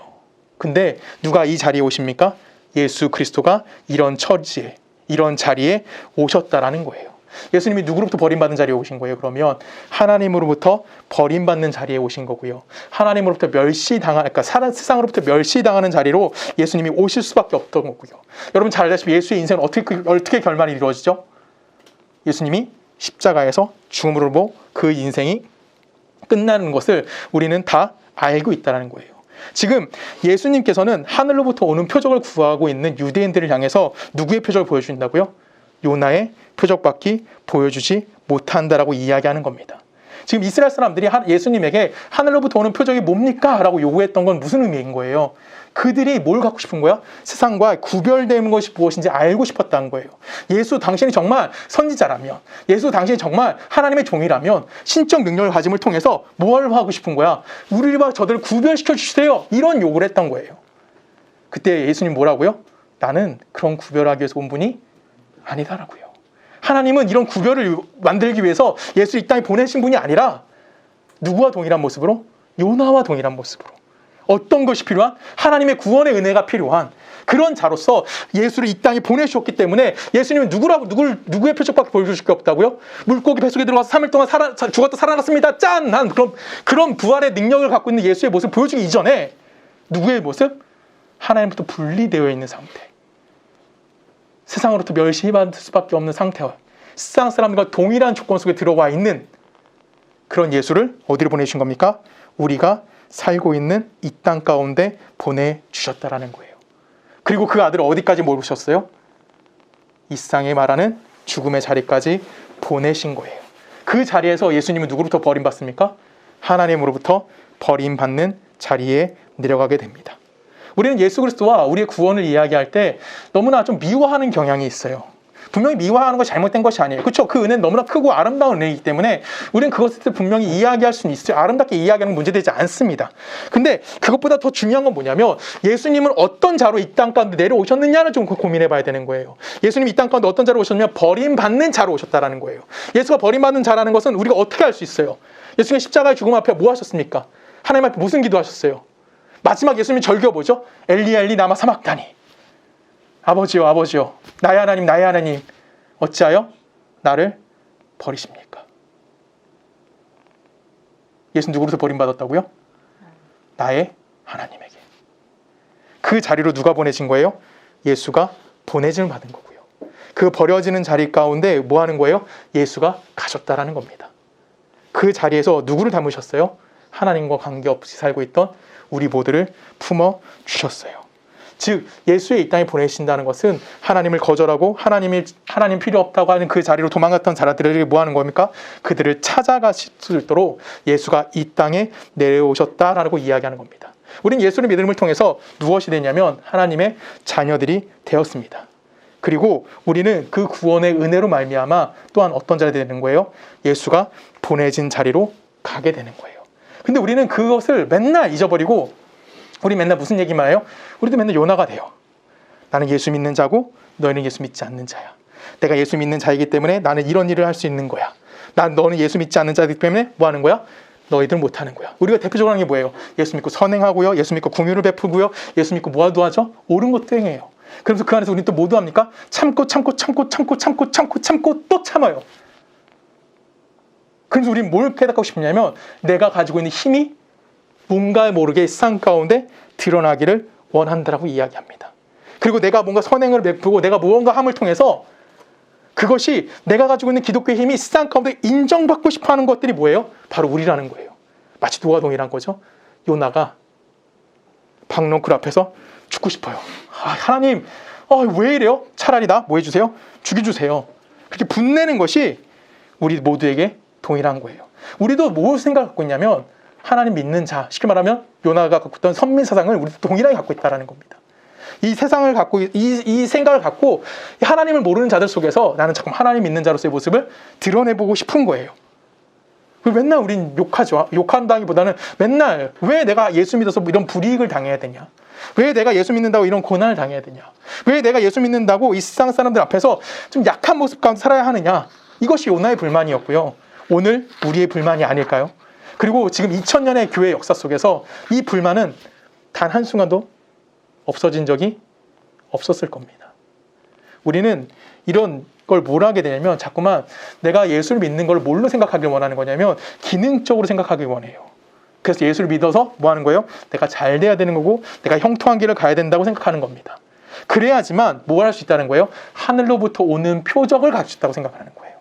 근데 누가 이 자리에 오십니까? 예수 그리스도가 이런 처지에 이런 자리에 오셨다라는 거예요. 예수님이 누구로부터 버림받은 자리에 오신 거예요? 그러면 하나님으로부터 버림받는 자리에 오신 거고요. 하나님으로부터 그러니까 세상으로부터 멸시당하는 자리로 예수님이 오실 수밖에 없던 거고요. 여러분 잘 알다시피 예수의 인생은 어떻게 결말이 이루어지죠? 예수님이 십자가에서 죽음으로 그 인생이 끝나는 것을 우리는 다 알고 있다는 거예요. 지금 예수님께서는 하늘로부터 오는 표적을 구하고 있는 유대인들을 향해서 누구의 표적을 보여주신다고요? 요나의 표적밖에 보여주지 못한다라고 이야기하는 겁니다. 지금 이스라엘 사람들이 예수님에게 하늘로부터 오는 표적이 뭡니까? 라고 요구했던 건 무슨 의미인 거예요? 그들이 뭘 갖고 싶은 거야? 세상과 구별되는 것이 무엇인지 알고 싶었다는 거예요. 예수 당신이 정말 선지자라면, 예수 당신이 정말 하나님의 종이라면 신적 능력을 가짐을 통해서 뭘 하고 싶은 거야? 우리와 저들을 구별시켜 주세요. 이런 요구를 했던 거예요. 그때 예수님 뭐라고요? 나는 그런 구별하기 위해서 온 분이 아니다라고요. 하나님은 이런 구별을 만들기 위해서 예수 이 땅에 보내신 분이 아니라 누구와 동일한 모습으로? 요나와 동일한 모습으로. 어떤 것이 필요한? 하나님의 구원의 은혜가 필요한 그런 자로서 예수를 이 땅에 보내주셨기 때문에 예수님은 누구의 표적밖에 보여주실 게 없다고요? 물고기 뱃속에 들어가서 3일 동안 죽었다 살아났습니다. 짠! 한 그런 부활의 능력을 갖고 있는 예수의 모습을 보여주기 이전에 누구의 모습? 하나님부터 분리되어 있는 상태. 세상으로부터 멸시받을 수밖에 없는 상태와 세상 사람들과 동일한 조건 속에 들어와 있는 그런 예수를 어디로 보내주신 겁니까? 우리가 살고 있는 이 땅 가운데 보내주셨다라는 거예요. 그리고 그 아들을 어디까지 모르셨어요? 이 세상에 말하는 죽음의 자리까지 보내신 거예요. 그 자리에서 예수님은 누구로부터 버림받습니까? 하나님으로부터 버림받는 자리에 내려가게 됩니다. 우리는 예수 그리스도와 우리의 구원을 이야기할 때 너무나 좀 미워하는 경향이 있어요. 분명히 미워하는 것이 잘못된 것이 아니에요. 그렇죠? 그 은혜는 너무나 크고 아름다운 은혜이기 때문에 우리는 그것을 분명히 이야기할 수는 있어요. 아름답게 이야기하는 문제되지 않습니다. 근데 그것보다 더 중요한 건 뭐냐면 예수님은 어떤 자로 이 땅 가운데 내려오셨느냐를 좀 고민해 봐야 되는 거예요. 예수님이 이 땅 가운데 어떤 자로 오셨냐면 버림받는 자로 오셨다라는 거예요. 예수가 버림받는 자라는 것은 우리가 어떻게 알 수 있어요? 예수님이 십자가의 죽음 앞에 뭐 하셨습니까? 하나님 앞에 무슨 기도하셨어요? 마지막 예수님이 절규가 뭐죠? 엘리 엘리 나마 사막다니. 아버지요 아버지요 나의 하나님 어찌하여 나를 버리십니까? 예수는 누구로부터 버림받았다고요? 나의 하나님에게. 그 자리로 누가 보내신 거예요? 예수가 보내짐을 받은 거고요. 그 버려지는 자리 가운데 뭐 하는 거예요? 예수가 가셨다라는 겁니다. 그 자리에서 누구를 담으셨어요? 하나님과 관계없이 살고 있던 우리 모두를 품어주셨어요. 즉 예수의 이 땅에 보내신다는 것은 하나님을 거절하고 하나님 필요 없다고 하는 그 자리로 도망갔던 자들에게 뭐 하는 겁니까? 그들을 찾아가실 수 있도록 예수가 이 땅에 내려오셨다라고 이야기하는 겁니다. 우리는 예수를 믿음을 통해서 무엇이 되냐면 하나님의 자녀들이 되었습니다. 그리고 우리는 그 구원의 은혜로 말미암아 또한 어떤 자리가 되는 거예요? 예수가 보내진 자리로 가게 되는 거예요. 근데 우리는 그것을 맨날 잊어버리고 우리 맨날 무슨 얘기만 해요? 우리도 맨날 요나가 돼요. 나는 예수 믿는 자고 너희는 예수 믿지 않는 자야. 내가 예수 믿는 자이기 때문에 나는 이런 일을 할 수 있는 거야. 너는 예수 믿지 않는 자이기 때문에 뭐 하는 거야? 너희들은 못 하는 거야. 우리가 대표적으로 하는 게 뭐예요? 예수 믿고 선행하고요. 예수 믿고 궁유를 베푸고요. 예수 믿고 뭐도 하죠? 옳은 것도 행해요. 그래서 그 안에서 우리는 또 뭐도 합니까? 참고 또 참아요. 그래서 우리는 뭘 깨닫고 싶냐면 내가 가지고 있는 힘이 뭔가 모르게 세상 가운데 드러나기를 원한다라고 이야기합니다. 그리고 내가 뭔가 선행을 베푸고 내가 무언가 함을 통해서 그것이 내가 가지고 있는 기독교의 힘이 세상 가운데 인정받고 싶어하는 것들이 뭐예요? 바로 우리라는 거예요. 마치 노아동이란 거죠. 요나가 박넝쿨 앞에서 죽고 싶어요. 하나님 왜 이래요? 차라리 나 뭐 해주세요? 죽여주세요. 그렇게 분내는 것이 우리 모두에게 동일한 거예요. 우리도 뭘 생각하고 있냐면 하나님 믿는 자, 쉽게 말하면 요나가 갖고 있던 선민사상을 우리도 동일하게 갖고 있다는 겁니다. 이 세상을 갖고 이 생각을 갖고 하나님을 모르는 자들 속에서 나는 자꾸 하나님 믿는 자로서의 모습을 드러내보고 싶은 거예요. 맨날 우린 욕하죠. 욕한다기보다는 맨날 왜 내가 예수 믿어서 이런 불이익을 당해야 되냐? 왜 내가 예수 믿는다고 이런 고난을 당해야 되냐? 왜 내가 예수 믿는다고 이 세상 사람들 앞에서 좀 약한 모습 가운데 살아야 하느냐? 이것이 요나의 불만이었고요. 오늘 우리의 불만이 아닐까요? 그리고 지금 2000년의 교회 역사 속에서 이 불만은 단 한순간도 없어진 적이 없었을 겁니다. 우리는 이런 걸 뭘 하게 되냐면 자꾸만 내가 예수를 믿는 걸 뭘로 생각하길 원하는 거냐면 기능적으로 생각하길 원해요. 그래서 예수를 믿어서 뭐 하는 거예요? 내가 잘 돼야 되는 거고 내가 형통한 길을 가야 된다고 생각하는 겁니다. 그래야지만 뭘 할 수 있다는 거예요? 하늘로부터 오는 표적을 가질 수 있다고 생각하는 거예요.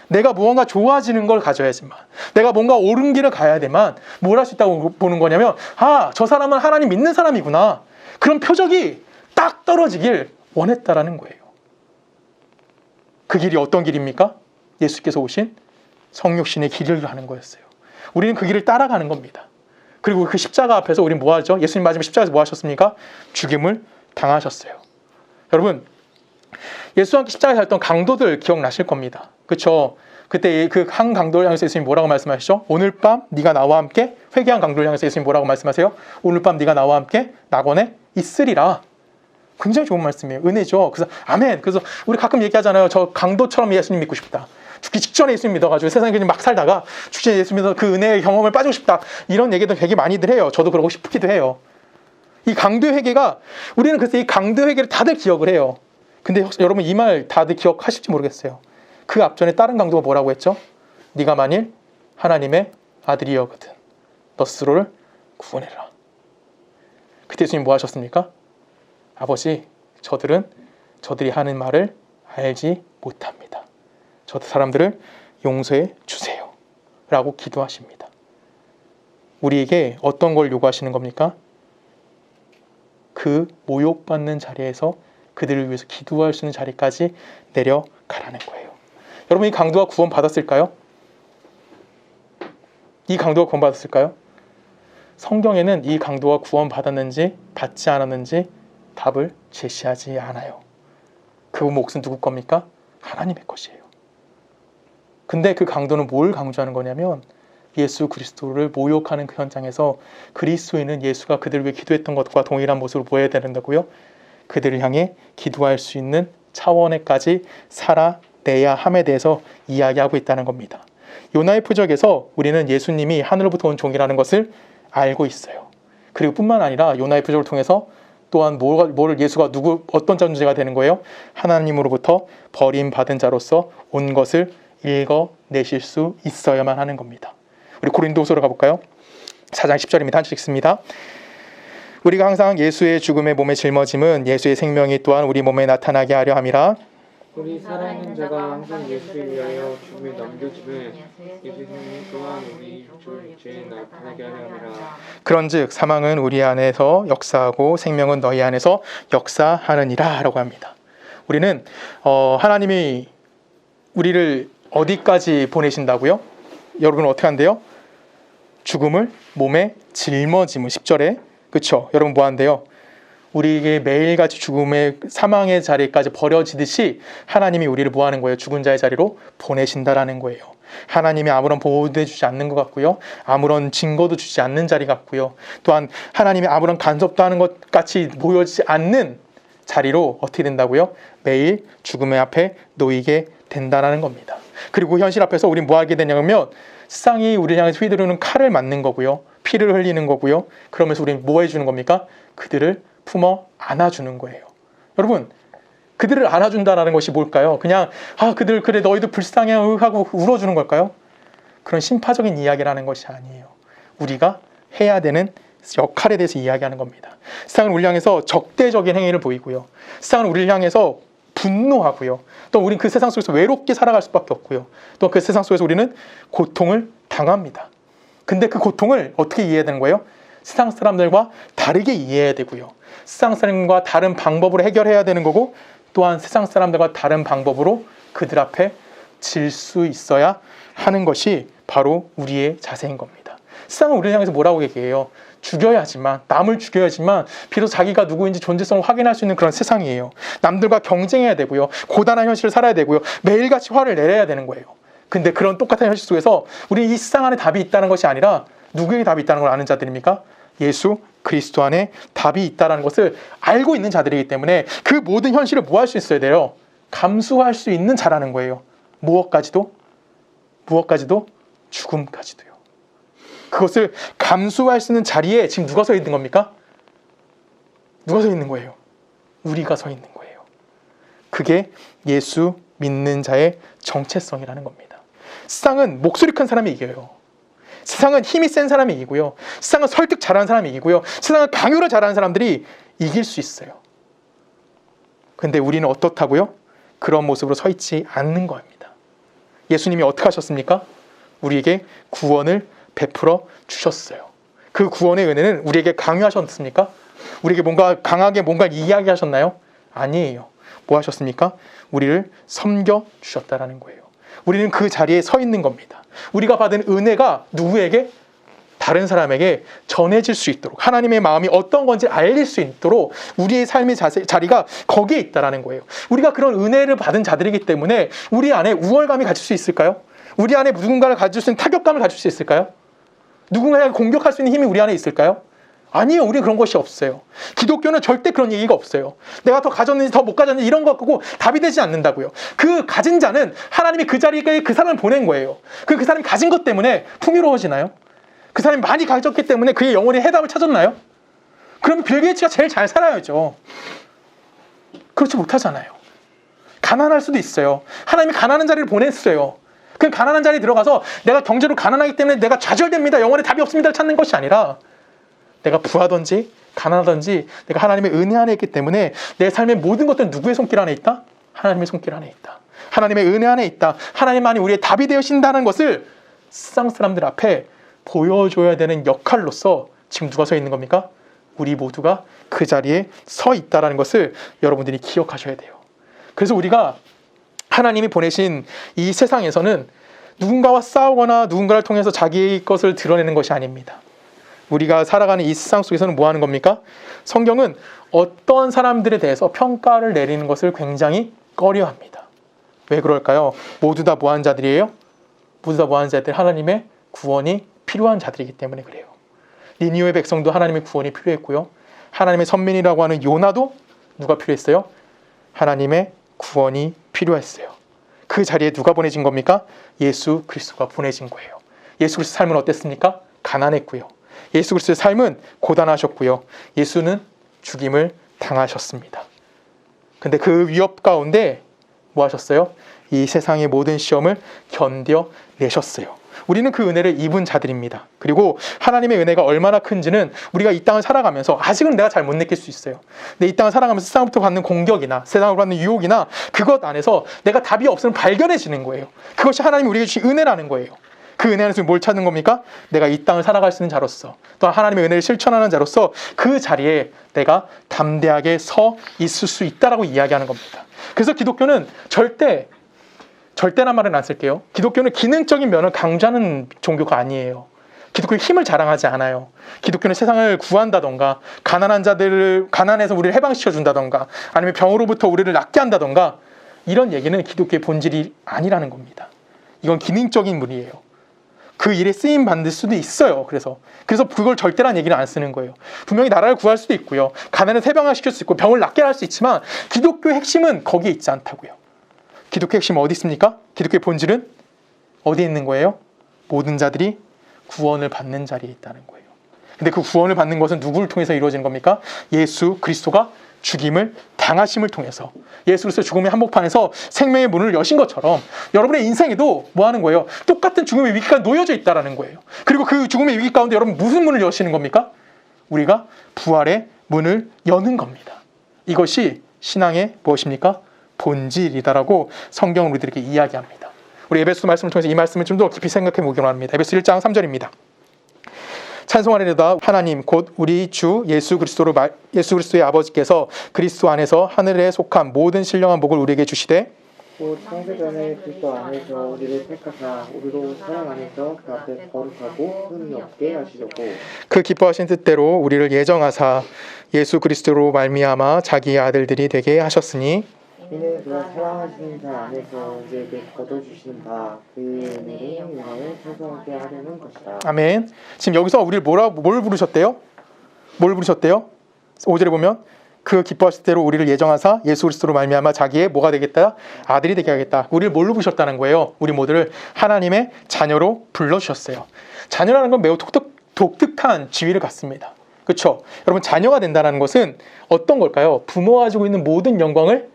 내가 무언가 좋아지는 걸 가져야지만 내가 뭔가 옳은 길을 가야 되만 뭘 할 수 있다고 보는 거냐면 저 사람은 하나님 믿는 사람이구나. 그런 표적이 딱 떨어지길 원했다라는 거예요. 그 길이 어떤 길입니까? 예수께서 오신 성육신의 길을 가는 거였어요. 우리는 그 길을 따라가는 겁니다. 그리고 그 십자가 앞에서 우리는 뭐 하죠? 예수님 마지막 십자가에서 뭐 하셨습니까? 죽임을 당하셨어요. 여러분, 예수와 함께 십자가에 살던 강도들 기억나실 겁니다. 그렇죠? 그때 그 한 강도를 향해서 예수님 뭐라고 말씀하시죠? 오늘 밤 네가 나와 함께, 회개한 강도를 향해서 예수님 뭐라고 말씀하세요? 오늘 밤 네가 나와 함께 낙원에 있으리라. 굉장히 좋은 말씀이에요. 은혜죠. 그래서 아멘. 그래서 우리 가끔 얘기하잖아요. 저 강도처럼 예수님 믿고 싶다. 죽기 직전에 예수님 믿어가지고 세상에 그냥 막 살다가 죽기 전에 예수님 믿어서 그 은혜의 경험을 빠지고 싶다. 이런 얘기도 되게 많이들 해요. 저도 그러고 싶기도 해요. 이 강도 회개가, 우리는 그래서 이 강도 회개를 다들 기억을 해요. 근데 혹시 여러분 이 말 다들 기억하실지 모르겠어요. 그 앞전에 다른 강도가 뭐라고 했죠? 네가 만일 하나님의 아들이여거든 너 스스로를 구원해라. 그때 예수님 뭐 하셨습니까? 아버지, 저들이 하는 말을 알지 못합니다. 저 사람들을 용서해 주세요. 라고 기도하십니다. 우리에게 어떤 걸 요구하시는 겁니까? 그 모욕받는 자리에서 그들을 위해서 기도할 수 있는 자리까지 내려가라는 거예요. 여러분, 이 강도가 구원 받았을까요? 이 강도가 구원 받았을까요? 성경에는 이 강도가 구원 받았는지 받지 않았는지 답을 제시하지 않아요. 그 몫은 누구 겁니까? 하나님의 것이에요. 근데 그 강도는 뭘 강조하는 거냐면 예수 그리스도를 모욕하는 그 현장에서 그리스도인은 예수가 그들을 위해 기도했던 것과 동일한 모습으로 보여야 된다고요. 그들을 향해 기도할 수 있는 차원에까지 살아내야 함에 대해서 이야기하고 있다는 겁니다. 요나의 표적에서 우리는 예수님이 하늘로부터 온 종이라는 것을 알고 있어요. 그리고 뿐만 아니라 요나의 표적을 통해서 또한 예수가 어떤 존재가 되는 거예요? 하나님으로부터 버림받은 자로서 온 것을 읽어내실 수 있어야만 하는 겁니다. 우리 고린도후서로 가볼까요? 4장 10절입니다. 한 절 읽습니다. 우리가 항상 예수의 죽음의 몸에 짊어짐은 예수의 생명이 또한 우리 몸에 나타나게 하려 함이라. 우리 살아있는 자가 항상 예수를 위하여 죽음에 넘겨짐은 예수의 생명이 또한 우리 육체에 나타나게 하려 함이라. 그런즉 사망은 우리 안에서 역사하고 생명은 너희 안에서 역사하느니라 라고 합니다. 우리는 하나님이 우리를 어디까지 보내신다고요? 여러분은 어떻게 한대요? 죽음을 몸에 짊어짐을 10절에, 그렇죠? 여러분 뭐 한대요? 우리에게 매일같이 죽음의 사망의 자리까지 버려지듯이 하나님이 우리를 뭐 하는 거예요? 죽은 자의 자리로 보내신다라는 거예요. 하나님이 아무런 보호도 해주지 않는 것 같고요, 아무런 증거도 주지 않는 자리 같고요, 또한 하나님이 아무런 간섭도 하는 것 같이 보여지지 않는 자리로 어떻게 된다고요? 매일 죽음의 앞에 놓이게 된다라는 겁니다. 그리고 현실 앞에서 우리는 뭐 하게 되냐면 세상이 우리를 향해서 휘두르는 칼을 맞는 거고요, 피를 흘리는 거고요, 그러면서 우리는 뭐 해주는 겁니까? 그들을 품어 안아주는 거예요. 여러분, 그들을 안아준다는 것이 뭘까요? 그냥 그들 그래 너희도 불쌍해 하고 울어주는 걸까요? 그런 심파적인 이야기라는 것이 아니에요. 우리가 해야 되는 역할에 대해서 이야기하는 겁니다. 세상은 우리를 향해서 적대적인 행위를 보이고요, 세상은 우리를 향해서 분노하고요, 또 우리는 그 세상 속에서 외롭게 살아갈 수밖에 없고요, 또 그 세상 속에서 우리는 고통을 당합니다. 근데 그 고통을 어떻게 이해해야 되는 거예요? 세상 사람들과 다르게 이해해야 되고요, 세상 사람과 다른 방법으로 해결해야 되는 거고, 또한 세상 사람들과 다른 방법으로 그들 앞에 질 수 있어야 하는 것이 바로 우리의 자세인 겁니다. 세상은 우리를 향해서 뭐라고 얘기해요? 죽여야지만, 남을 죽여야지만 비로소 자기가 누구인지 존재성을 확인할 수 있는 그런 세상이에요. 남들과 경쟁해야 되고요, 고단한 현실을 살아야 되고요, 매일같이 화를 내려야 되는 거예요. 근데 그런 똑같은 현실 속에서 우리 이 세상 안에 답이 있다는 것이 아니라 누구에게 답이 있다는 걸 아는 자들입니까? 예수 그리스도 안에 답이 있다는 것을 알고 있는 자들이기 때문에 그 모든 현실을 뭐 할 수 있어야 돼요? 감수할 수 있는 자라는 거예요. 무엇까지도? 죽음까지도요. 그것을 감수할 수 있는 자리에 지금 누가 서 있는 겁니까? 누가 서 있는 거예요? 우리가 서 있는 거예요. 그게 예수 믿는 자의 정체성이라는 겁니다. 세상은 목소리 큰 사람이 이겨요. 세상은 힘이 센 사람이 이기고요, 세상은 설득 잘하는 사람이 이기고요, 세상은 강요를 잘하는 사람들이 이길 수 있어요. 근데 우리는 어떻다고요? 그런 모습으로 서 있지 않는 겁니다. 예수님이 어떻게 하셨습니까? 우리에게 구원을 베풀어 주셨어요. 그 구원의 은혜는 우리에게 강요하셨습니까? 우리에게 강하게 이야기하셨나요? 아니에요. 뭐 하셨습니까? 우리를 섬겨 주셨다라는 거예요. 우리는 그 자리에 서 있는 겁니다. 우리가 받은 은혜가 누구에게? 다른 사람에게 전해질 수 있도록, 하나님의 마음이 어떤 건지 알릴 수 있도록 우리의 삶의 자리가 거기에 있다라는 거예요. 우리가 그런 은혜를 받은 자들이기 때문에 우리 안에 우월감이 가질 수 있을까요? 우리 안에 누군가를 가질 수 있는 타격감을 가질 수 있을까요? 누군가를 공격할 수 있는 힘이 우리 안에 있을까요? 아니요. 우리 그런 것이 없어요. 기독교는 절대 그런 얘기가 없어요. 내가 더 가졌는지 더 못 가졌는지 이런 거 갖고 답이 되지 않는다고요. 그 가진 자는 하나님이 그 자리에 그 사람을 보낸 거예요. 그 사람이 가진 것 때문에 풍요로워지나요? 그 사람이 많이 가졌기 때문에 그의 영혼이 해답을 찾았나요? 그럼 빌 게이츠가 제일 잘 살아야죠. 그렇지 못하잖아요. 가난할 수도 있어요. 하나님이 가난한 자리를 보냈어요. 그 가난한 자리에 들어가서 내가 경제로 가난하기 때문에 내가 좌절됩니다, 영혼에 답이 없습니다를 찾는 것이 아니라, 내가 부하든지 가난하든지 내가 하나님의 은혜 안에 있기 때문에 내 삶의 모든 것들은 누구의 손길 안에 있다? 하나님의 손길 안에 있다. 하나님의 은혜 안에 있다. 하나님만이 우리의 답이 되신다는 것을 세상 사람들 앞에 보여줘야 되는 역할로서 지금 누가 서 있는 겁니까? 우리 모두가 그 자리에 서 있다는 것을 여러분들이 기억하셔야 돼요. 그래서 우리가 하나님이 보내신 이 세상에서는 누군가와 싸우거나 누군가를 통해서 자기의 것을 드러내는 것이 아닙니다. 우리가 살아가는 이 세상 속에서는 뭐 하는 겁니까? 성경은 어떤 사람들에 대해서 평가를 내리는 것을 굉장히 꺼려합니다. 왜 그럴까요? 모두 다 뭐한 자들이에요? 모두 다 뭐한 자들, 하나님의 구원이 필요한 자들이기 때문에 그래요. 니느웨 백성도 하나님의 구원이 필요했고요. 하나님의 선민이라고 하는 요나도 누가 필요했어요? 하나님의 구원이 필요했어요. 그 자리에 누가 보내진 겁니까? 예수 그리스도가 보내진 거예요. 예수 그리스도의 삶은 어땠습니까? 가난했고요. 예수 그리스도의 삶은 고단하셨고요. 예수는 죽임을 당하셨습니다. 근데 그 위협 가운데 뭐 하셨어요? 이 세상의 모든 시험을 견뎌내셨어요. 우리는 그 은혜를 입은 자들입니다. 그리고 하나님의 은혜가 얼마나 큰지는 우리가 이 땅을 살아가면서 아직은 내가 잘 못 느낄 수 있어요. 근데 이 땅을 살아가면서 세상부터 받는 공격이나 세상으로 받는 유혹이나 그것 안에서 내가 답이 없으면 발견해지는 거예요. 그것이 하나님이 우리에게 주신 은혜라는 거예요. 그 은혜 안에서 뭘 찾는 겁니까? 내가 이 땅을 살아갈 수 있는 자로서, 또 하나님의 은혜를 실천하는 자로서 그 자리에 내가 담대하게 서 있을 수 있다라고 이야기하는 겁니다. 그래서 기독교는 절대란 말은 안 쓸게요. 기독교는 기능적인 면을 강조하는 종교가 아니에요. 기독교의 힘을 자랑하지 않아요. 기독교는 세상을 구한다던가, 가난한 자들을 가난해서 우리를 해방시켜준다던가, 아니면 병으로부터 우리를 낫게 한다던가, 이런 얘기는 기독교의 본질이 아니라는 겁니다. 이건 기능적인 문이에요. 그 일에 쓰임 받을 수도 있어요. 그래서 그걸 절대란 얘기는 안 쓰는 거예요. 분명히 나라를 구할 수도 있고요, 가난해서 해방시킬 수 있고 병을 낫게 할 수 있지만 기독교의 핵심은 거기에 있지 않다고요. 기독교의 핵심은 어디 있습니까? 기독교의 본질은 어디에 있는 거예요? 모든 자들이 구원을 받는 자리에 있다는 거예요. 근데 그 구원을 받는 것은 누구를 통해서 이루어지는 겁니까? 예수 그리스도가 죽임을 당하심을 통해서, 예수 그리스도 죽음의 한복판에서 생명의 문을 여신 것처럼 여러분의 인생에도 뭐 하는 거예요? 똑같은 죽음의 위기가 놓여져 있다는 거예요. 그리고 그 죽음의 위기 가운데 여러분 무슨 문을 여시는 겁니까? 우리가 부활의 문을 여는 겁니다. 이것이 신앙의 무엇입니까? 본질이다라고 성경은 우리들에게 이야기합니다. 우리 에베소 말씀을 통해서 이 말씀을 좀 더 깊이 생각해 보기로 합니다. 에베소 1장 3절입니다. 찬송하리로다 하나님 곧 우리 주 예수 그리스도의 아버지께서 그리스도 안에서 하늘에 속한 모든 신령한 복을 우리에게 주시되, 곧 창세전에 그리스도 안에서 우리를 택하사 우리로 사랑 안에서 그 앞에 거룩하고 흠이 없게 하시려고 그 기뻐하신 뜻대로 우리를 예정하사 예수 그리스도로 말미암아 자기의 아들들이 되게 하셨으니, 이는 그가 사랑하시는 자 안에서 우리에게 거둬주신 바 그의 은혜를 인하여 찬송하게 하려는 것이다. 아멘. 지금 여기서 우리를 뭘 부르셨대요? 뭘 부르셨대요? 5절에 보면 그 기뻐하실 대로 우리를 예정하사 예수 그리스도로 말미암아 자기의 뭐가 되겠다? 아들이 되게 하겠다. 우리를 뭘로 부르셨다는 거예요? 우리 모두를 하나님의 자녀로 불러주셨어요. 자녀라는 건 매우 독특한 지위를 갖습니다. 그렇죠? 여러분, 자녀가 된다는 것은 어떤 걸까요? 부모가 가지고 있는 모든 영광을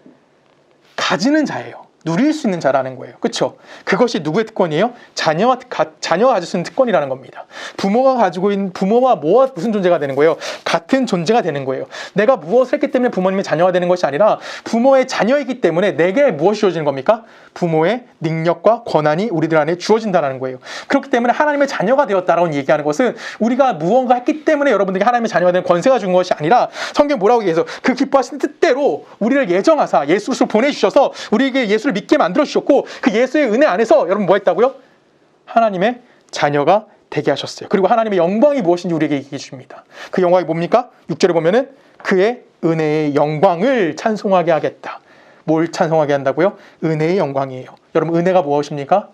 가지는 자예요. 누릴 수 있는 자라는 거예요. 그렇죠? 그것이 누구의 특권이에요? 자녀가 가질 수 있는 특권이라는 겁니다. 부모와 뭐와 무슨 존재가 되는 거예요? 같은 존재가 되는 거예요. 내가 무엇을 했기 때문에 부모님의 자녀가 되는 것이 아니라 부모의 자녀이기 때문에 내게 무엇이 주어지는 겁니까? 부모의 능력과 권한이 우리들 안에 주어진다는 거예요. 그렇기 때문에 하나님의 자녀가 되었다라고 얘기하는 것은 우리가 무언가 했기 때문에 여러분들에게 하나님의 자녀가 되는 권세가 준 것이 아니라, 성경 뭐라고 얘기해서 그 기뻐하신 뜻대로 우리를 예정하사 예수를 보내주셔서 우리에게 예수를 예수를 믿게 만들어 주셨고 그 예수의 은혜 안에서 여러분 뭐 했다고요? 하나님의 자녀가 되게 하셨어요. 그리고 하나님의 영광이 무엇인지 우리에게 얘기해 줍니다. 그 영광이 뭡니까? 6절에 보면은 그의 은혜의 영광을 찬송하게 하겠다. 뭘 찬송하게 한다고요? 은혜의 영광이에요. 여러분 은혜가 무엇입니까?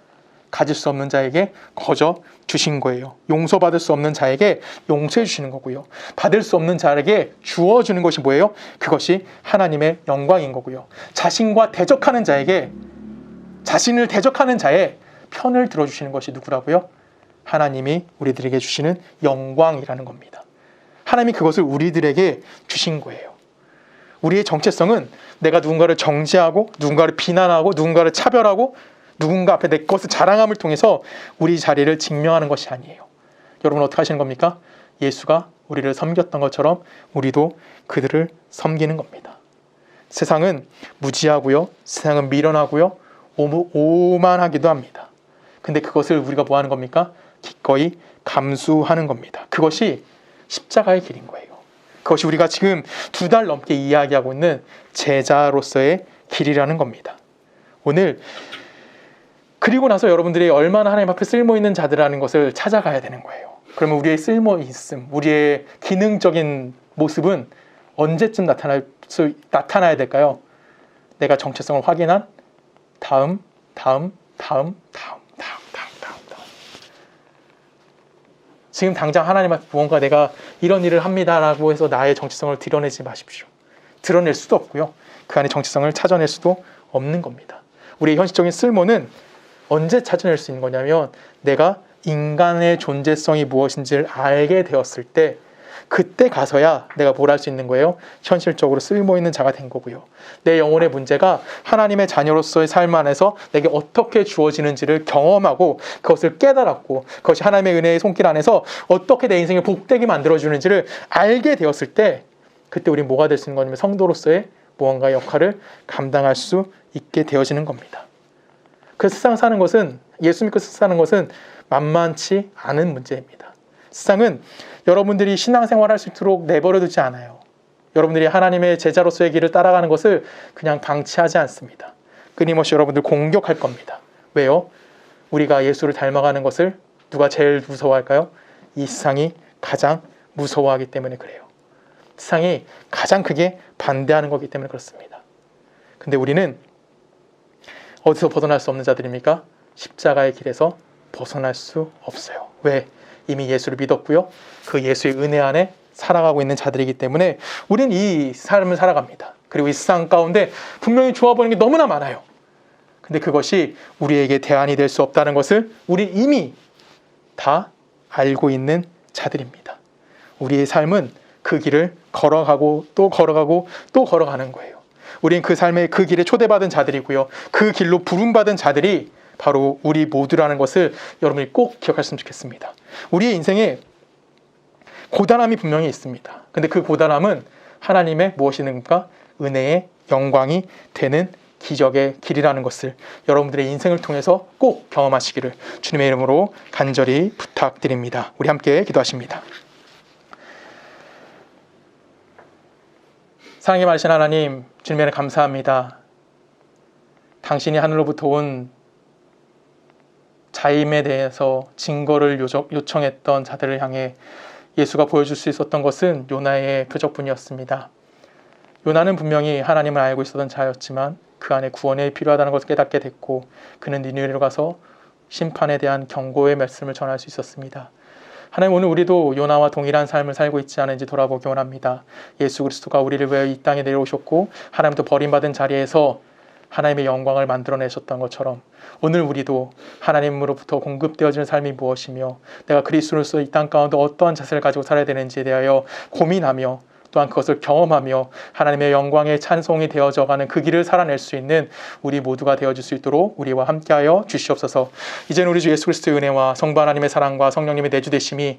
가질 수 없는 자에게 거저 주신 거예요. 용서받을 수 없는 자에게 용서해 주시는 거고요. 받을 수 없는 자에게 주어주는 것이 뭐예요? 그것이 하나님의 영광인 거고요. 자신과 대적하는 자에게, 자신을 대적하는 자의 편을 들어주시는 것이 누구라고요? 하나님이 우리들에게 주시는 영광이라는 겁니다. 하나님이 그것을 우리들에게 주신 거예요. 우리의 정체성은 내가 누군가를 정죄하고 누군가를 비난하고 누군가를 차별하고 누군가 앞에 내 것을 자랑함을 통해서 우리 자리를 증명하는 것이 아니에요. 여러분 어떻게 하시는 겁니까? 예수가 우리를 섬겼던 것처럼 우리도 그들을 섬기는 겁니다. 세상은 무지하고요. 세상은 미련하고요. 오만하기도 합니다. 근데 그것을 우리가 뭐 하는 겁니까? 기꺼이 감수하는 겁니다. 그것이 십자가의 길인 거예요. 그것이 우리가 지금 2달 넘게 이야기하고 있는 제자로서의 길이라는 겁니다. 오늘 그리고 나서 여러분들이 얼마나 하나님 앞에 쓸모있는 자들이라는 것을 찾아가야 되는 거예요. 그러면 우리의 쓸모있음, 우리의 기능적인 모습은 언제쯤 나타나야 될까요? 내가 정체성을 확인한 다음. 지금 당장 하나님 앞에 무언가 내가 이런 일을 합니다라고 해서 나의 정체성을 드러내지 마십시오. 드러낼 수도 없고요. 그 안에 정체성을 찾아낼 수도 없는 겁니다. 우리의 현실적인 쓸모는 언제 찾아낼 수 있는 거냐면 내가 인간의 존재성이 무엇인지를 알게 되었을 때 그때 가서야 내가 뭘 할 수 있는 거예요? 현실적으로 쓸모있는 자가 된 거고요. 내 영혼의 문제가 하나님의 자녀로서의 삶 안에서 내게 어떻게 주어지는지를 경험하고 그것을 깨달았고 그것이 하나님의 은혜의 손길 안에서 어떻게 내 인생을 복되게 만들어주는지를 알게 되었을 때 그때 우리 뭐가 될 수 있는 거냐면 성도로서의 무언가 역할을 감당할 수 있게 되어지는 겁니다. 그 세상 사는 것은 예수 믿고 사는 것은 만만치 않은 문제입니다. 세상은 여러분들이 신앙생활 할 수 있도록 내버려 두지 않아요. 여러분들이 하나님의 제자로서의 길을 따라가는 것을 그냥 방치하지 않습니다. 끊임없이 여러분들 공격할 겁니다. 왜요? 우리가 예수를 닮아가는 것을 누가 제일 무서워할까요? 이 세상이 가장 무서워하기 때문에 그래요. 세상이 가장 크게 반대하는 거기 때문에 그렇습니다. 근데 우리는 어디서 벗어날 수 없는 자들입니까? 십자가의 길에서 벗어날 수 없어요. 왜? 이미 예수를 믿었고요. 그 예수의 은혜 안에 살아가고 있는 자들이기 때문에 우리는 이 삶을 살아갑니다. 그리고 이 세상 가운데 분명히 좋아 보이는 게 너무나 많아요. 근데 그것이 우리에게 대안이 될 수 없다는 것을 우리 이미 다 알고 있는 자들입니다. 우리의 삶은 그 길을 걸어가고 또 걸어가고 또 걸어가는 거예요. 우린 그 삶의 그 길에 초대받은 자들이고요. 그 길로 부름받은 자들이 바로 우리 모두라는 것을 여러분이 꼭 기억하셨으면 좋겠습니다. 우리의 인생에 고단함이 분명히 있습니다. 근데 그 고단함은 하나님의 무엇이든가 은혜의 영광이 되는 기적의 길이라는 것을 여러분들의 인생을 통해서 꼭 경험하시기를 주님의 이름으로 간절히 부탁드립니다. 우리 함께 기도하십니다. 사랑의 많으신 하나님, 주님의 은혜 감사합니다. 당신이 하늘로부터 온 자임에 대해서 증거를 요청했던 자들을 향해 예수가 보여줄 수 있었던 것은 요나의 표적뿐이었습니다. 요나는 분명히 하나님을 알고 있었던 자였지만 그 안에 구원이 필요하다는 것을 깨닫게 됐고 그는 니느웨로 가서 심판에 대한 경고의 말씀을 전할 수 있었습니다. 하나님, 오늘 우리도 요나와 동일한 삶을 살고 있지 않은지 돌아보기 원합니다. 예수 그리스도가 우리를 위해 이 땅에 내려오셨고 하나님도 버림받은 자리에서 하나님의 영광을 만들어내셨던 것처럼 오늘 우리도 하나님으로부터 공급되어지는 삶이 무엇이며 내가 그리스도로서 이 땅 가운데 어떠한 자세를 가지고 살아야 되는지에 대하여 고민하며 또한 그것을 경험하며 하나님의 영광의 찬송이 되어져가는 그 길을 살아낼 수 있는 우리 모두가 되어줄 수 있도록 우리와 함께하여 주시옵소서. 이제는 우리 주 예수 그리스도의 은혜와 성부 하나님의 사랑과 성령님의 내주되심이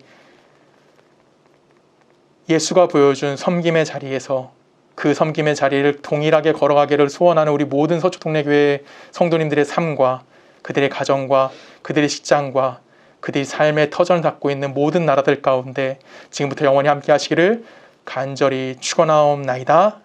예수가 보여준 섬김의 자리에서 그 섬김의 자리를 동일하게 걸어가기를 소원하는 우리 모든 서초동네교회 성도님들의 삶과 그들의 가정과 그들의 직장과 그들의 삶의 터전을 닦고 있는 모든 나라들 가운데 지금부터 영원히 함께 하시기를 간절히 축원하옵나이다.